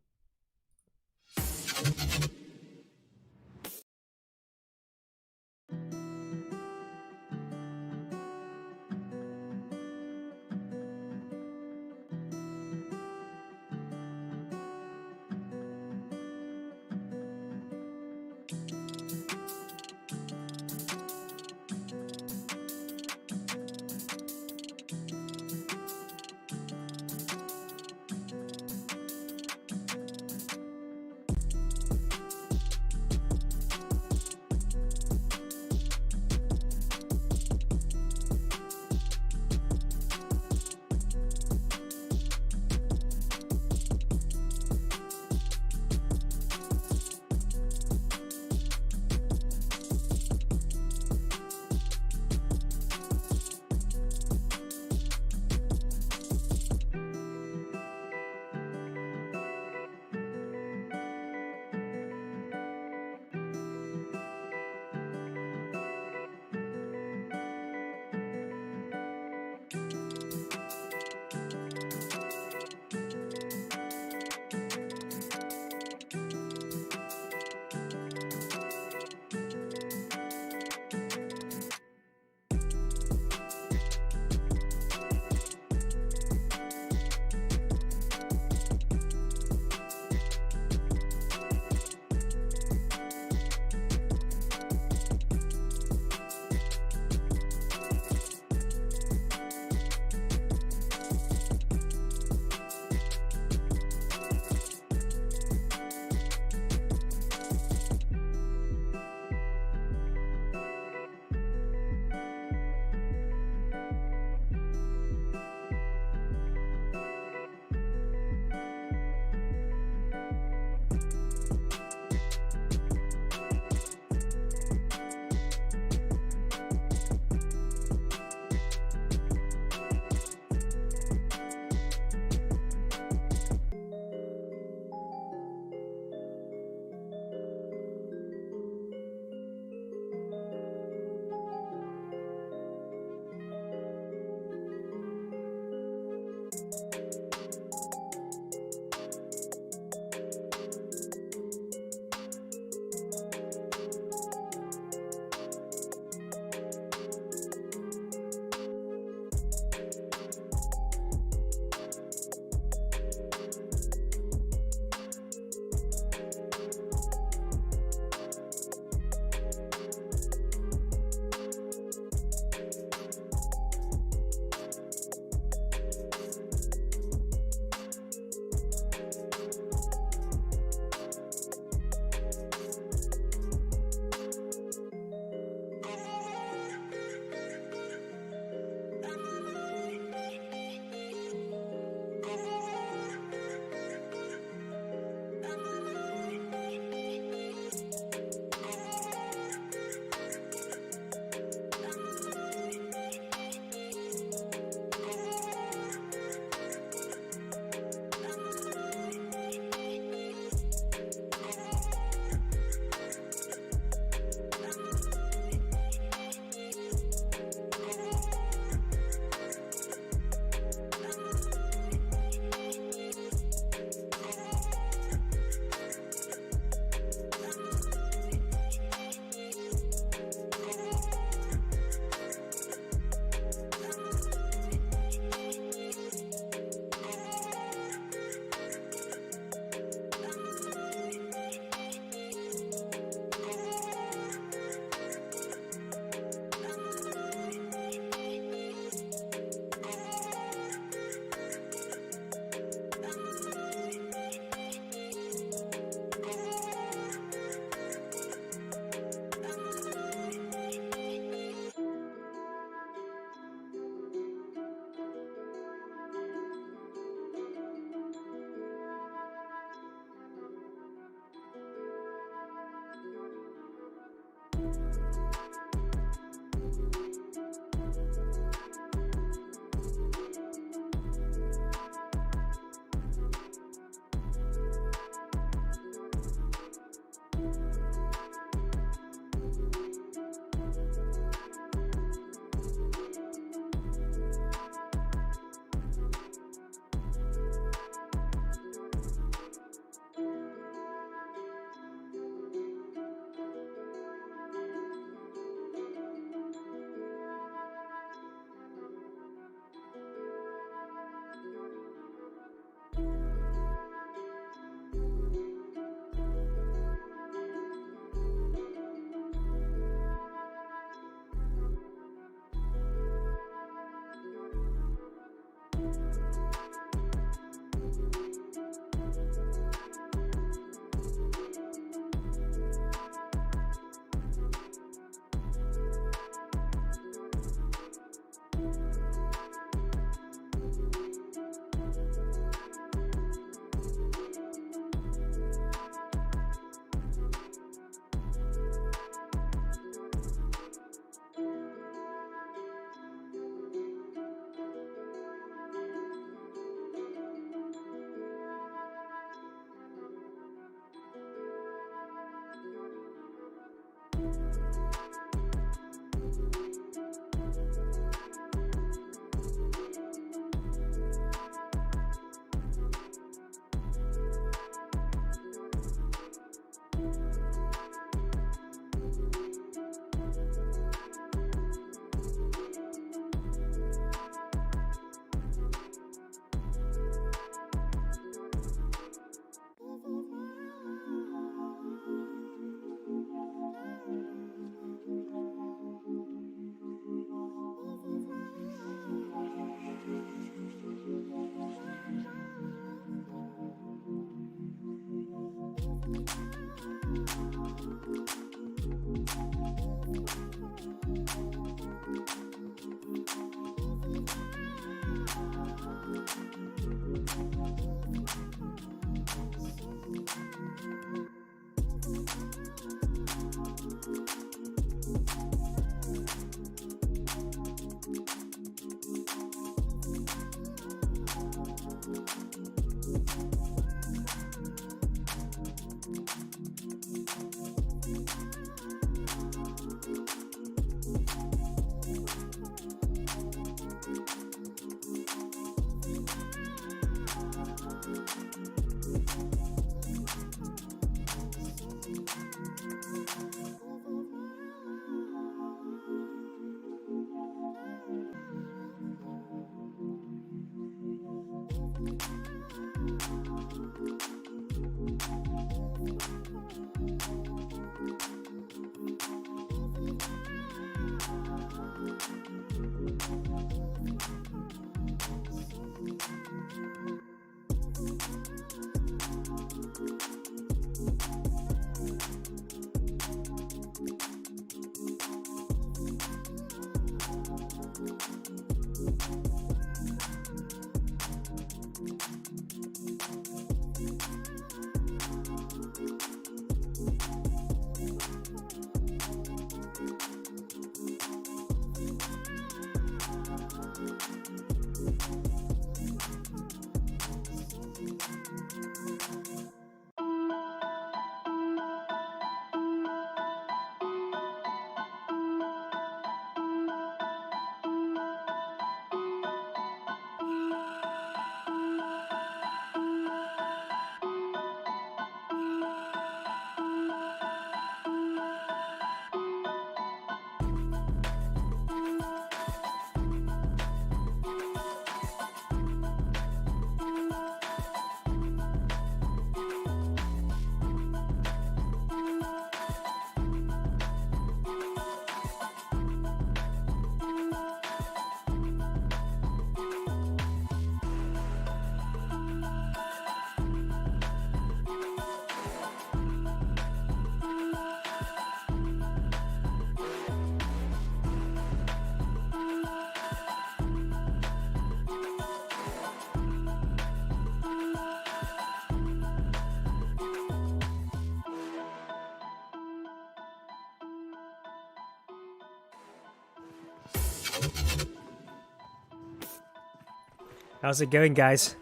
How's it going, guys?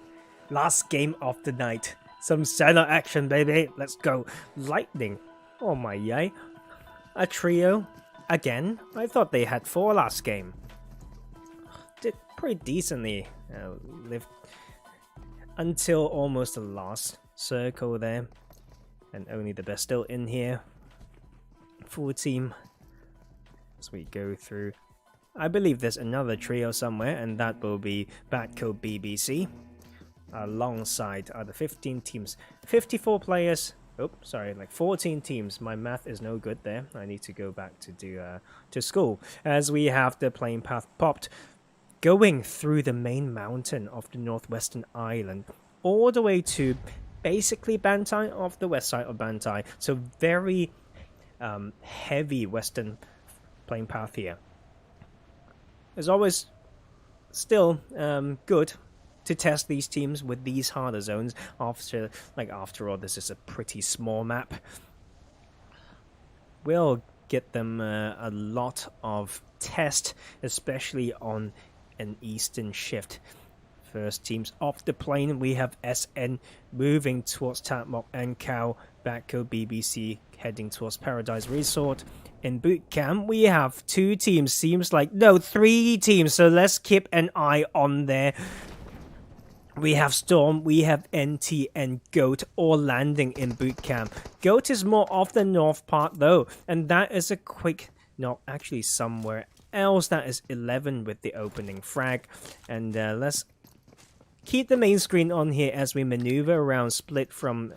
Last game of the night. Some Sanhok action, baby. Let's go. Lightning. Oh my yay. A trio. Again? I thought they had 4 last game. Did pretty decently. Lived until almost the last circle there. And only the best still in here. Full team. As we go through. I believe there's another trio somewhere, and that will be Badco BBCC. Alongside other 15 teams. 54 players. Oh, sorry, like 14 teams. My math is no good there. I need to go back to do to school. As we have the plane path popped. Going through the main mountain of the northwestern island. All the way to basically Bantai, off the west side of Bantai. So very heavy western plane path here. It's always still good to test these teams with these harder zones. After all, this is a pretty small map. We'll get them a lot of test, especially on an eastern shift. First teams off the plane, we have SN moving towards Tatmok and Cow. Badco BBC heading towards Paradise Resort. In boot camp, we have 2 teams. Seems like, no, 3 teams. So let's keep an eye on there. We have Storm, we have NT and Goat all landing in boot camp. Goat is more off the north part though. And that is a quick, no, actually somewhere else. That is 11 with the opening frag. And let's keep the main screen on here as we maneuver around. Split from,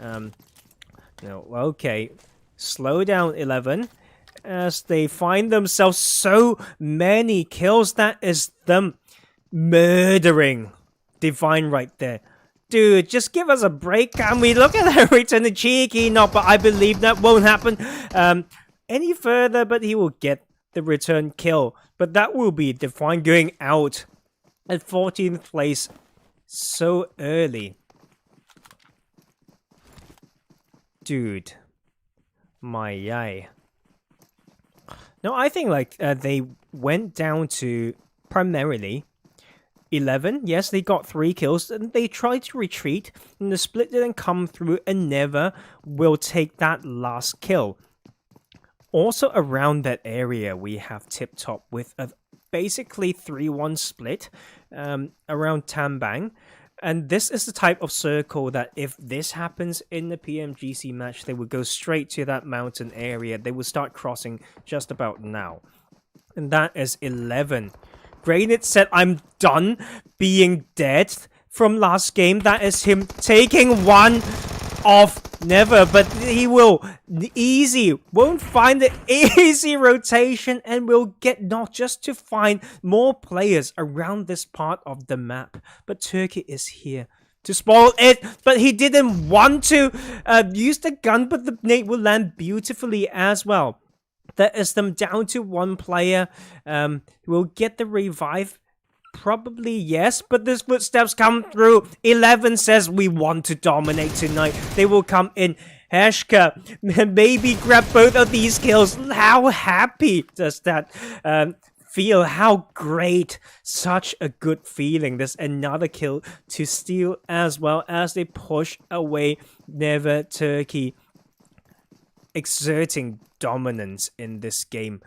no, okay. Slow down 11. As they find themselves so many kills. That is them murdering Divine right there. Dude, just give us a break. Can we look at that return the cheeky? No, but I believe that won't happen any further, but he will get the return kill. But that will be Divine going out at 14th place so early. Dude. My yay. No, I think like they went down to primarily 11. Yes, they got 3 kills and they tried to retreat and the split didn't come through and never will take that last kill. Also around that area we have Tip Top with a basically 3-1 split around Tambang. And this is the type of circle that if this happens in the PMGC match, they would go straight to that mountain area. They will start crossing just about now. And that is 11. Granite said, I'm done being dead from last game. That is him taking one off Never, but he will won't find the easy rotation and will get not just to find more players around this part of the map, but Turkey is here to spoil it, but he didn't want to use the gun, but the nade will land beautifully as well. That is them down to 1 player. Will get the revive. Probably yes, but these footsteps come through. 11 says we want to dominate tonight. They will come in. Heshka, maybe grab both of these kills. How happy does that feel? How great. Such a good feeling. There's another kill to steal as well as they push away Never Turkey. Exerting dominance in this game.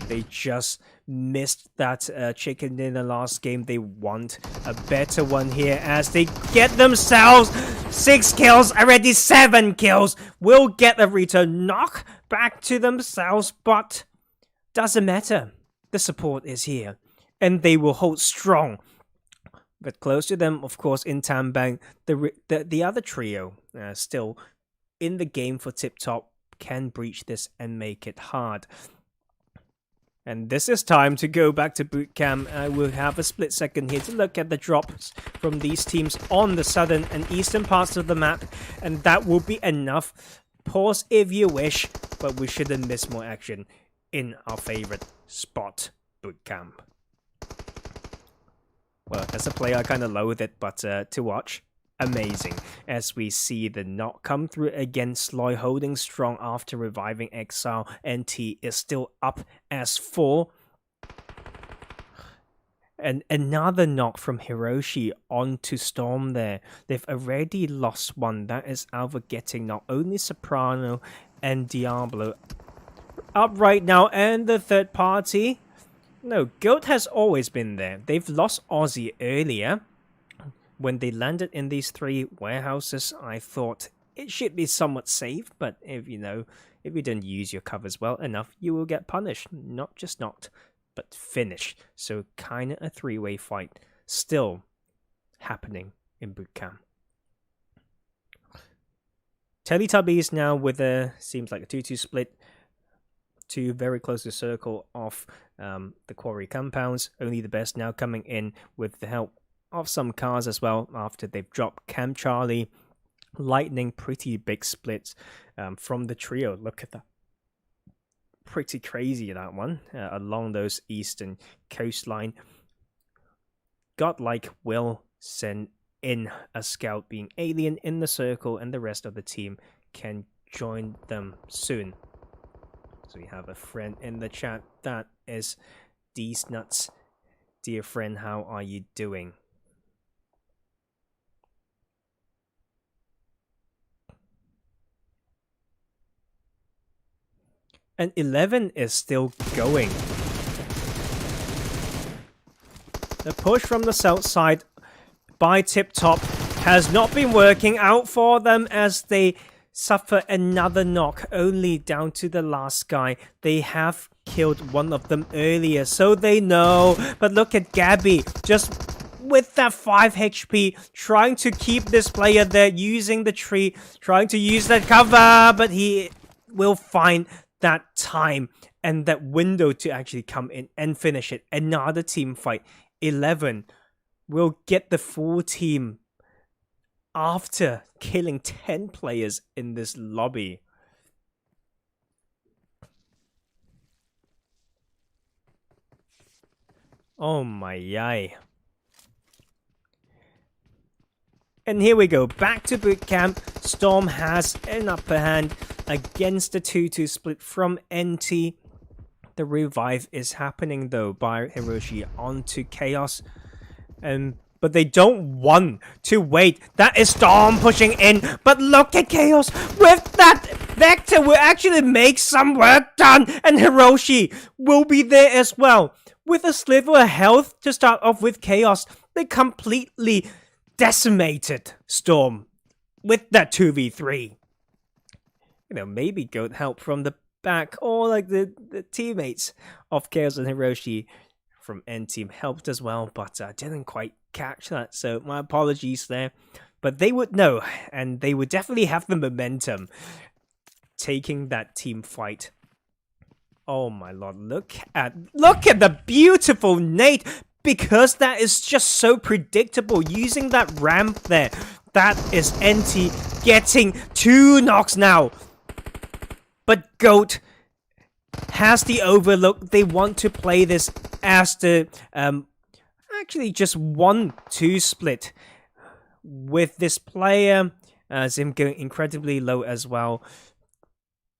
They just missed that chicken in the last game. They want a better one here as they get themselves 6 kills, already 7 kills. Will get a return knock back to themselves, but doesn't matter. The support is here and they will hold strong. But close to them, of course, in Tambang, the other trio still in the game for Tip Top can breach this and make it hard. And this is time to go back to boot camp. I will have a split second here to look at the drops from these teams on the southern and eastern parts of the map. And that will be enough. Pause if you wish, but we shouldn't miss more action in our favorite spot, boot camp. Well, as a player, I kind of loathe it, but to watch, amazing. As we see the knock come through again, Sloy holding strong after reviving Exile. NT is still up as 4. And another knock from Hiroshi onto Storm there. They've already lost one. That is Alva getting not only Soprano and Diablo up right now, and the third party. No, Goat has always been there. They've lost Aussie earlier. When they landed in these 3 warehouses, I thought it should be somewhat safe, but if you don't use your covers well enough, you will get punished. Not just knocked, but finished. So kinda a 3-way fight still happening in bootcamp. Teletubbies now with seems like a 2-2 split. 2 very close to circle of the quarry compounds. Only the best now coming in with the help of some cars as well after they've dropped Camp Charlie. Lightning, pretty big splits from the trio. Look at that. Pretty crazy, that one, along those eastern coastline. Godlike will send in a scout being alien in the circle, and the rest of the team can join them soon. So we have a friend in the chat. That is D's Nuts. Dear friend, how are you doing? And 11 is still going. The push from the south side by Tip Top has not been working out for them as they suffer another knock, only down to the last guy. They have killed one of them earlier, so they know. But look at Gabby, just with that 5 HP, trying to keep this player there, using the tree, trying to use that cover, but he will find that time and that window to actually come in and finish it. Another team fight. 11 will get the full team after killing 10 players in this lobby. Oh my yay. And here we go, back to bootcamp. Storm has an upper hand against the 2-2 split from NT. The revive is happening though by Hiroshi onto Chaos. But they don't want to wait. That is Storm pushing in. But look at Chaos with that Vector will actually make some work done. And Hiroshi will be there as well. With a sliver of health to start off with Chaos, they completely decimated Storm with that 2v3. You know, maybe Goat help from the back, or like the teammates of Chaos and Hiroshi from N Team helped as well, but I didn't quite catch that, so my apologies there. But they would know, and they would definitely have the momentum taking that team fight. Oh my lord, look at the beautiful nade, because that is just so predictable. Using that ramp there, that is NT getting 2 knocks now. But Goat has the overlook. They want to play this as the actually just 1-2 split with this player. Zim going incredibly low as well.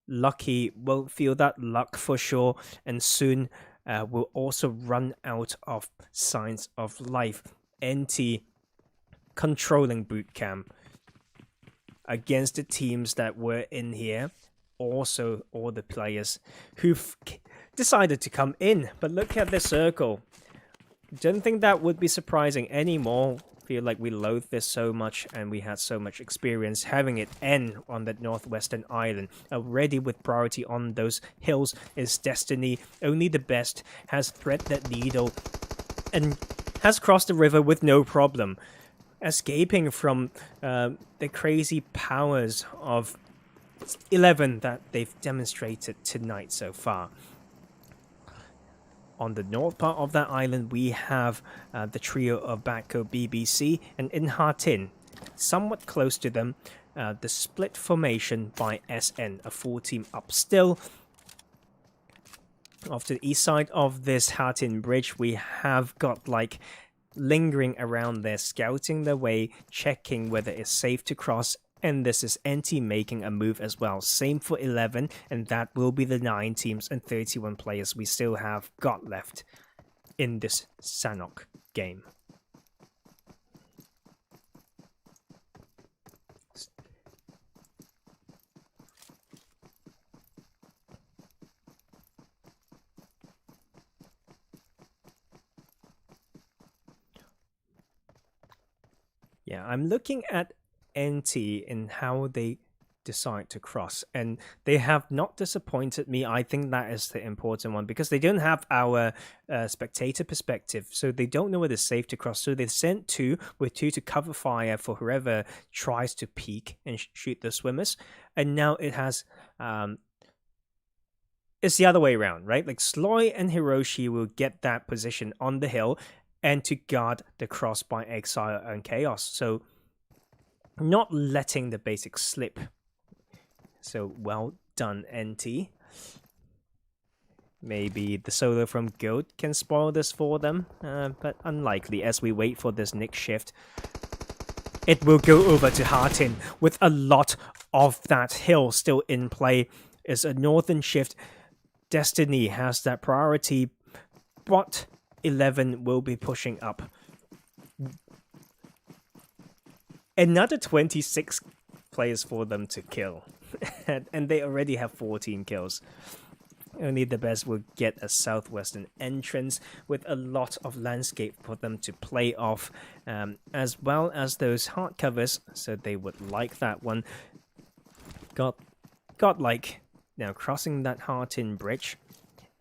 Lucky will feel that luck for sure, and soon will also run out of signs of life. NT controlling bootcamp against the teams that were in here. Also, all the players who've decided to come in. But look at the circle. Don't think that would be surprising anymore. Feel like we loathe this so much, and we had so much experience having it end on that northwestern island. Already with priority on those hills is Destiny. Only the best has thread that needle and has crossed the river with no problem, escaping from the crazy powers of 11 that they've demonstrated tonight so far. On the north part of that island, we have the trio of Badco BBCC, and in Hartin, somewhat close to them, the split formation by SN, a full team up still. Off to the east side of this Hartin bridge, we have GODLIKE lingering around there, scouting their way, checking whether it's safe to cross. And this is NT making a move as well. Same for 11, and that will be the 9 teams and 31 players we still have got left. in this Sanhok game. Yeah, I'm looking at NT and how they decide to cross, and they have not disappointed me. I think that is the important one, because they don't have our spectator perspective, so they don't know where it's safe to cross. So they sent two to cover fire for whoever tries to peek and shoot the swimmers. And now it has it's the other way around, right? Like Sloy and Hiroshi will get that position on the hill and to guard the cross by Exile and Chaos. So not letting the basics slip. So well done, NT. Maybe the solo from Goat can spoil this for them, but unlikely as we wait for this next shift. It will go over to Hartin with a lot of that hill still in play. It's a northern shift. Destiny has that priority, but 11 will be pushing up. Another 26 players for them to kill. And they already have 14 kills. Only the best will get a southwestern entrance with a lot of landscape for them to play off, as well as those hard covers, so they would like that one. Godlike now crossing that Hartin bridge.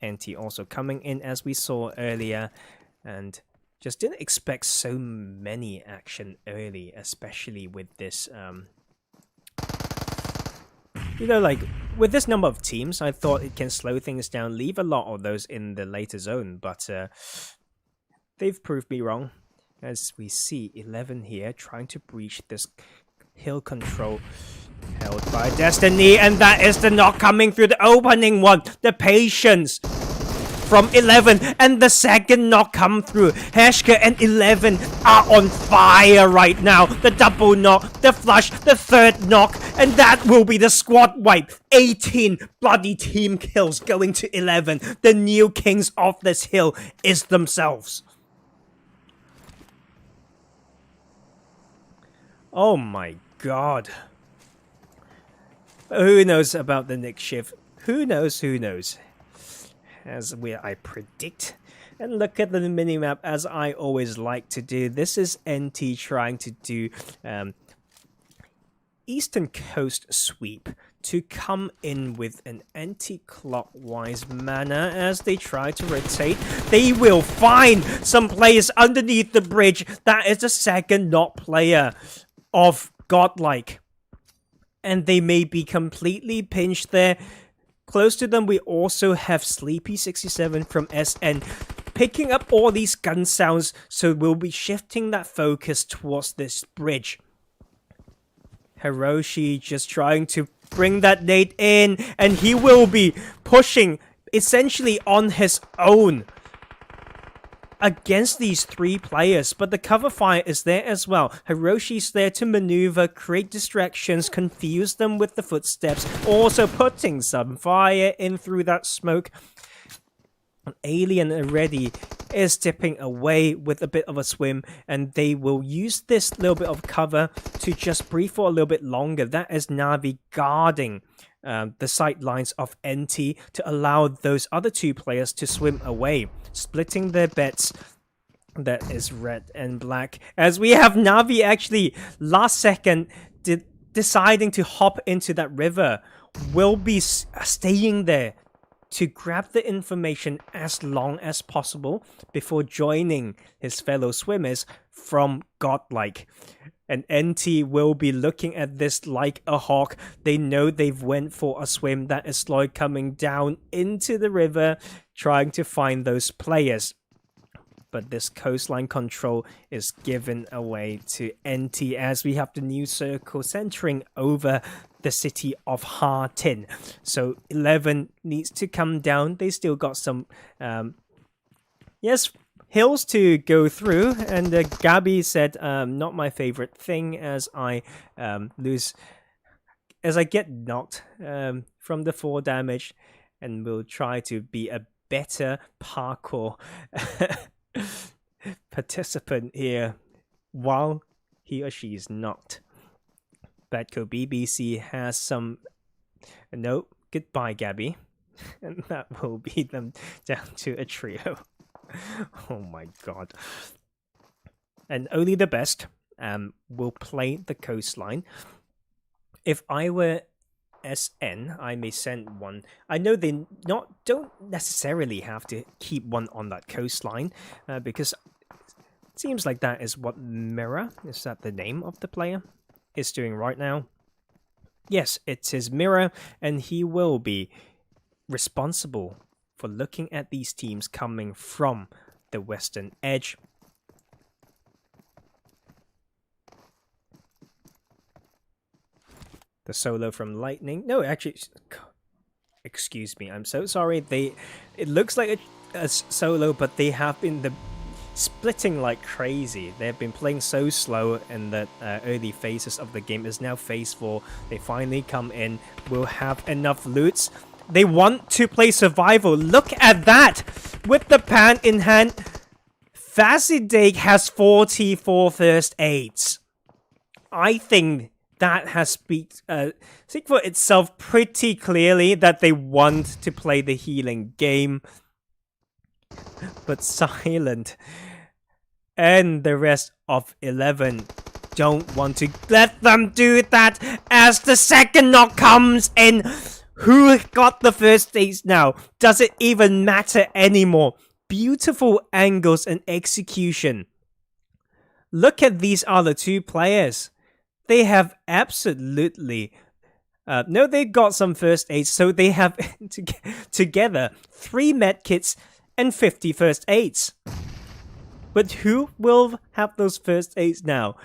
NT also coming in as we saw earlier, and just didn't expect so many action early, especially with this you know, like with this number of teams, I thought it can slow things down, leave a lot of those in the later zone, but they've proved me wrong. As we see 11 here trying to breach this hill control held by Destiny, and that is the knock coming through the opening one. The patience from 11, and the second knock come through. Heshka and 11 are on fire right now. The double knock, the flush, the third knock, and that will be the squad wipe. 18 bloody team kills going to 11. The new kings of this hill is themselves. Oh my god. Who knows about the next shift? Who knows? As I predict. And look at the minimap, as I always like to do. This is NT trying to do Eastern Coast sweep to come in with an anti-clockwise manner as they try to rotate. They will find some players underneath the bridge. That is the second knock player of Godlike. And they may be completely pinched there. Close to them, we also have Sleepy67 from SN picking up all these gun sounds, so we'll be shifting that focus towards this bridge. Hiroshi just trying to bring that nade in, and he will be pushing essentially on his own against these three players, but the cover fire is there as well. Hiroshi's there to maneuver, create distractions, confuse them with the footsteps, also putting some fire in through that smoke. Alien already is tipping away with a bit of a swim, and they will use this little bit of cover to just breathe for a little bit longer. That is Navi guarding the sidelines of NT to allow those other two players to swim away, splitting their bets. That is red and black, as we have Navi actually last second deciding to hop into that river, will be staying there to grab the information as long as possible before joining his fellow swimmers from Godlike. And NT will be looking at this like a hawk. They know they've went for a swim. That is Sloyd coming down into the river, trying to find those players. But this coastline control is given away to NT as we have the new circle centering over the city of Hartin. So 11 needs to come down. They still got some hills to go through, and Gabby said not my favorite thing as I get knocked from the 4 damage, and will try to be a better parkour participant here, while he or she is not. Badco BBC has some... No, goodbye, Gabby. And that will be them down to a trio. Oh my god. And only the best will play the coastline. If I were SN, I may send one. I know they don't necessarily have to keep one on that coastline, because it seems like that is what Mira, is that the name of the player, is doing right now. Yes, it is Mira, and he will be responsible for looking at these teams coming from the western edge. The solo from Lightning. No, actually, excuse me, I'm so sorry. It looks like a solo, but they have been splitting like crazy. They've been playing so slow in the early phases of the game. It's now phase 4. They finally come in, will have enough loots. They want to play survival. Look at that! With the pan in hand, Fasidake has 44 first aids. I think that has speak for itself pretty clearly that they want to play the healing game. But Silent and the rest of 11 don't want to let them do that, as the second knock comes in. Who got the first stage now? Does it even matter anymore? Beautiful angles and execution. Look at these other two players. They have absolutely... no, they got some first aids, so they have together 3 medkits and 50 first aids. But who will have those first aids now?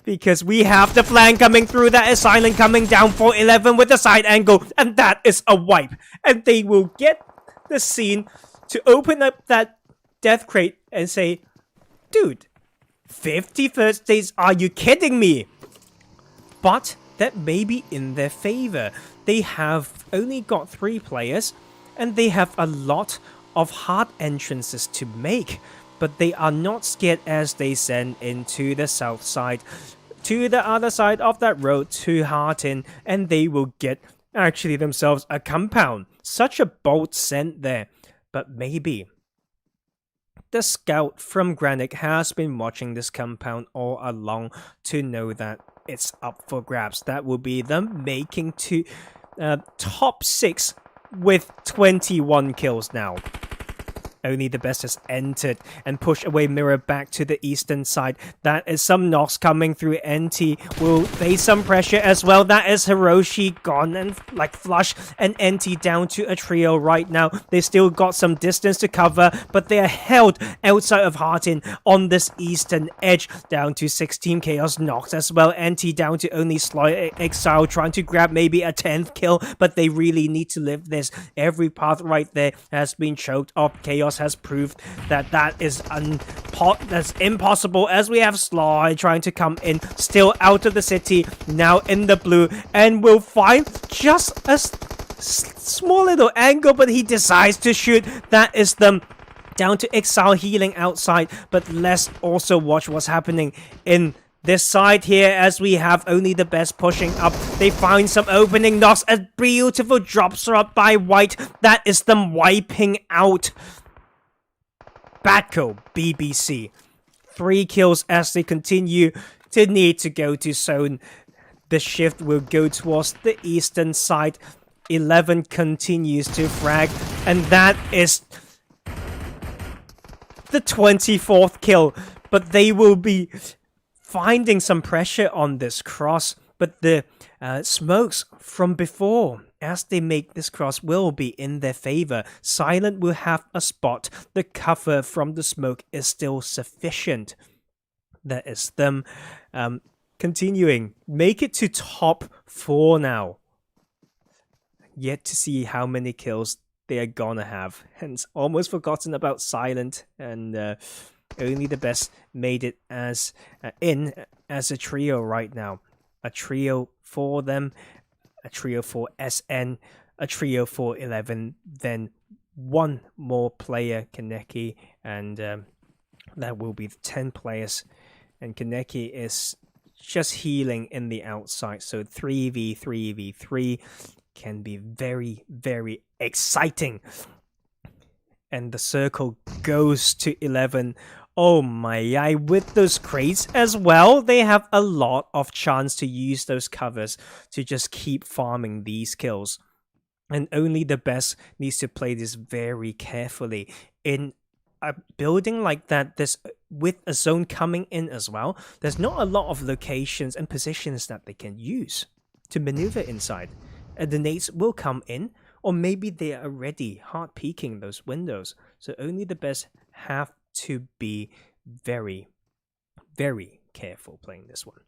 Because we have the flank coming through. That is Silent coming down for 11 with the side angle. And that is a wipe. And they will get the scene to open up that death crate and say, dude, 50 first days, are you kidding me? But that may be in their favor. They have only got 3 players, and they have a lot of hard entrances to make. But they are not scared as they send into the south side, to the other side of that road to Hartin, and they will get actually themselves a compound. Such a bold send there. But maybe the scout from Granick has been watching this compound all along to know that it's up for grabs. That will be them making to top 6 with 21 kills now. Only the best has entered and pushed away Mirror back to the eastern side. That is some knocks coming through. NT will face some pressure as well. That is Hiroshi gone and like flush, and NT down to a trio right now. They still got some distance to cover, but they are held outside of Hartin on this eastern edge. Down to 16 Chaos knocked as well. NT down to only Sly Exile, trying to grab maybe a 10th kill, but they really need to live this. Every path right there has been choked off. Chaos has proved that is that's impossible, as we have Sly trying to come in, still out of the city, now in the blue, and will find just a small little angle, but he decides to shoot. That is them down to Exile healing outside, but let's also watch what's happening in this side here, as we have only the best pushing up. They find some opening knocks. A beautiful drops are up by White. That is them wiping out Badco BBC. 3 kills as they continue to need to go to zone. The shift will go towards the eastern side. 11 continues to frag, and that is the 24th kill. But they will be finding some pressure on this cross, but the smokes from before, as they make this cross, will be in their favor. Silent will have a spot. The cover from the smoke is still sufficient. That is them continuing. Make it to top 4 now. Yet to see how many kills they are gonna have. Hence, almost forgotten about Silent, and only the best made it as as a trio right now. A trio for them, a trio for SN, a trio for 11, then one more player, Kaneki, and that will be 10 players. And Kaneki is just healing in the outside, so 3v3v3 can be very, very exciting. And the circle goes to 11. Oh my, with those crates as well, they have a lot of chance to use those covers to just keep farming these kills. And only the best needs to play this very carefully. In a building like that, with a zone coming in as well, there's not a lot of locations and positions that they can use to maneuver inside. And the nades will come in, or maybe they are already hard peeking those windows. So only the best have to be very, very careful playing this one.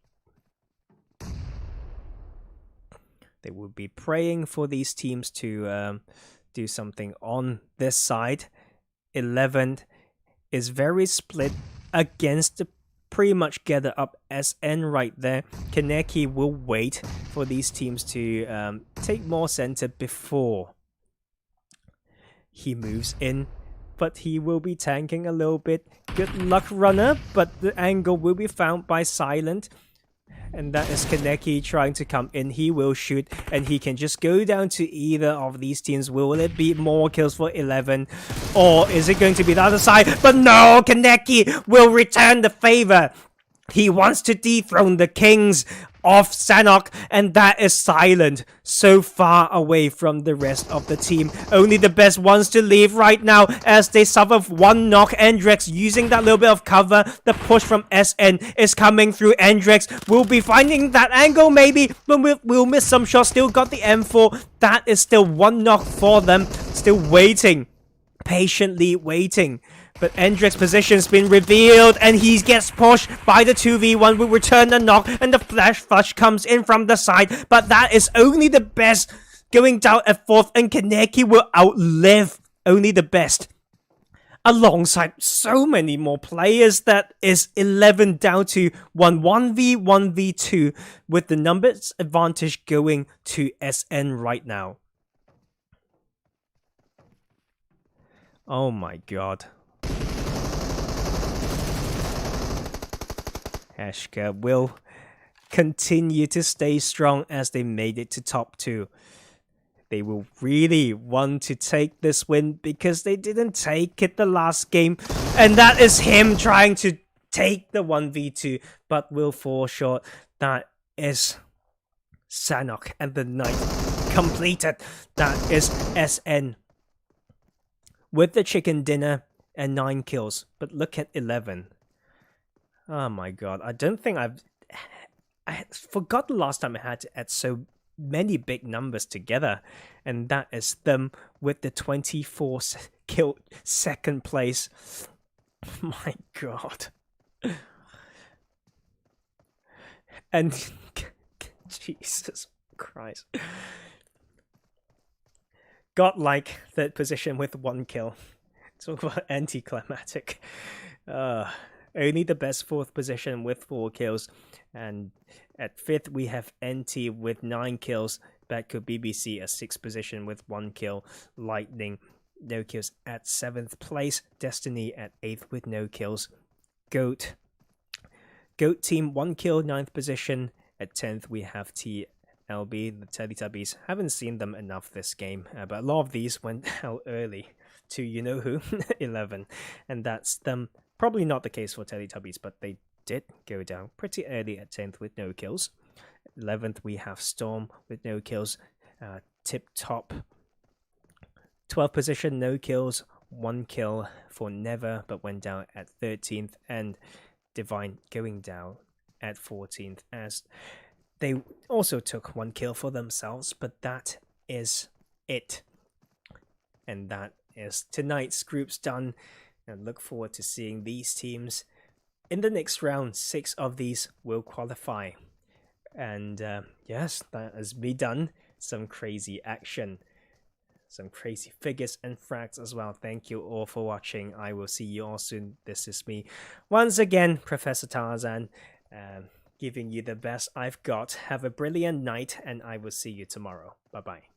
They will be praying for these teams to do something on this side. 11 is very split against the pretty much gather up SN right there. Kaneki will wait for these teams to take more center before he moves in. But he will be tanking a little bit. Good luck, runner, but the angle will be found by Silent. And that is Kaneki trying to come in. He will shoot, and he can just go down to either of these teams. Will it be more kills for 11? Or is it going to be the other side? But no, Kaneki will return the favor. He wants to dethrone the kings of Sanhok, and that is Silent, so far away from the rest of the team. Only the best ones to leave right now as they suffer one knock. Endrex using that little bit of cover. The push from SN is coming through. Endrex will be finding that angle maybe, but we'll miss some shots. Still got the M4. That is still one knock for them. Still waiting, patiently waiting. But Endrex's position's been revealed, and he gets pushed by the 2v1. Will return the knock, and the flash comes in from the side. But that is only the best going down at 4th, and Kaneki will outlive only the best. Alongside so many more players, that is 11 down to 1v1v2, with the numbers advantage going to SN right now. Oh my god. Ashka will continue to stay strong as they made it to top 2. They will really want to take this win because they didn't take it the last game. And that is him trying to take the 1v2, but will fall short. That is Sanhok and the night completed. That is SN with the chicken dinner and 9 kills. But look at 11. Oh my god, I don't think I forgot the last time I had to add so many big numbers together. And that is them with the 24 kill second place. My god. And Jesus Christ. Godlike third position with 1 kill. Talk about anticlimactic. Only the best 4th position with 4 kills. And at 5th we have NT with 9 kills. Badco BBCC at 6th position with 1 kill. Lightning, no kills at 7th place. Destiny at 8th with no kills. Goat team 1 kill, 9th position. At 10th we have TLB, the Teletubbies. Haven't seen them enough this game, but a lot of these went out early to you know who, 11. And that's them. Probably not the case for Teletubbies, but they did go down pretty early at 10th with no kills. 11th we have Storm with no kills. Tip top 12th position, no kills. 1 kill for Never, but went down at 13th. And Divine going down at 14th as they also took 1 kill for themselves. But that is it. And that is tonight's groups done. And look forward to seeing these teams in the next round. 6 of these will qualify. And yes, that has been done. Some crazy action. Some crazy figures and frags as well. Thank you all for watching. I will see you all soon. This is me once again, Professor Tarzan, giving you the best I've got. Have a brilliant night, and I will see you tomorrow. Bye-bye.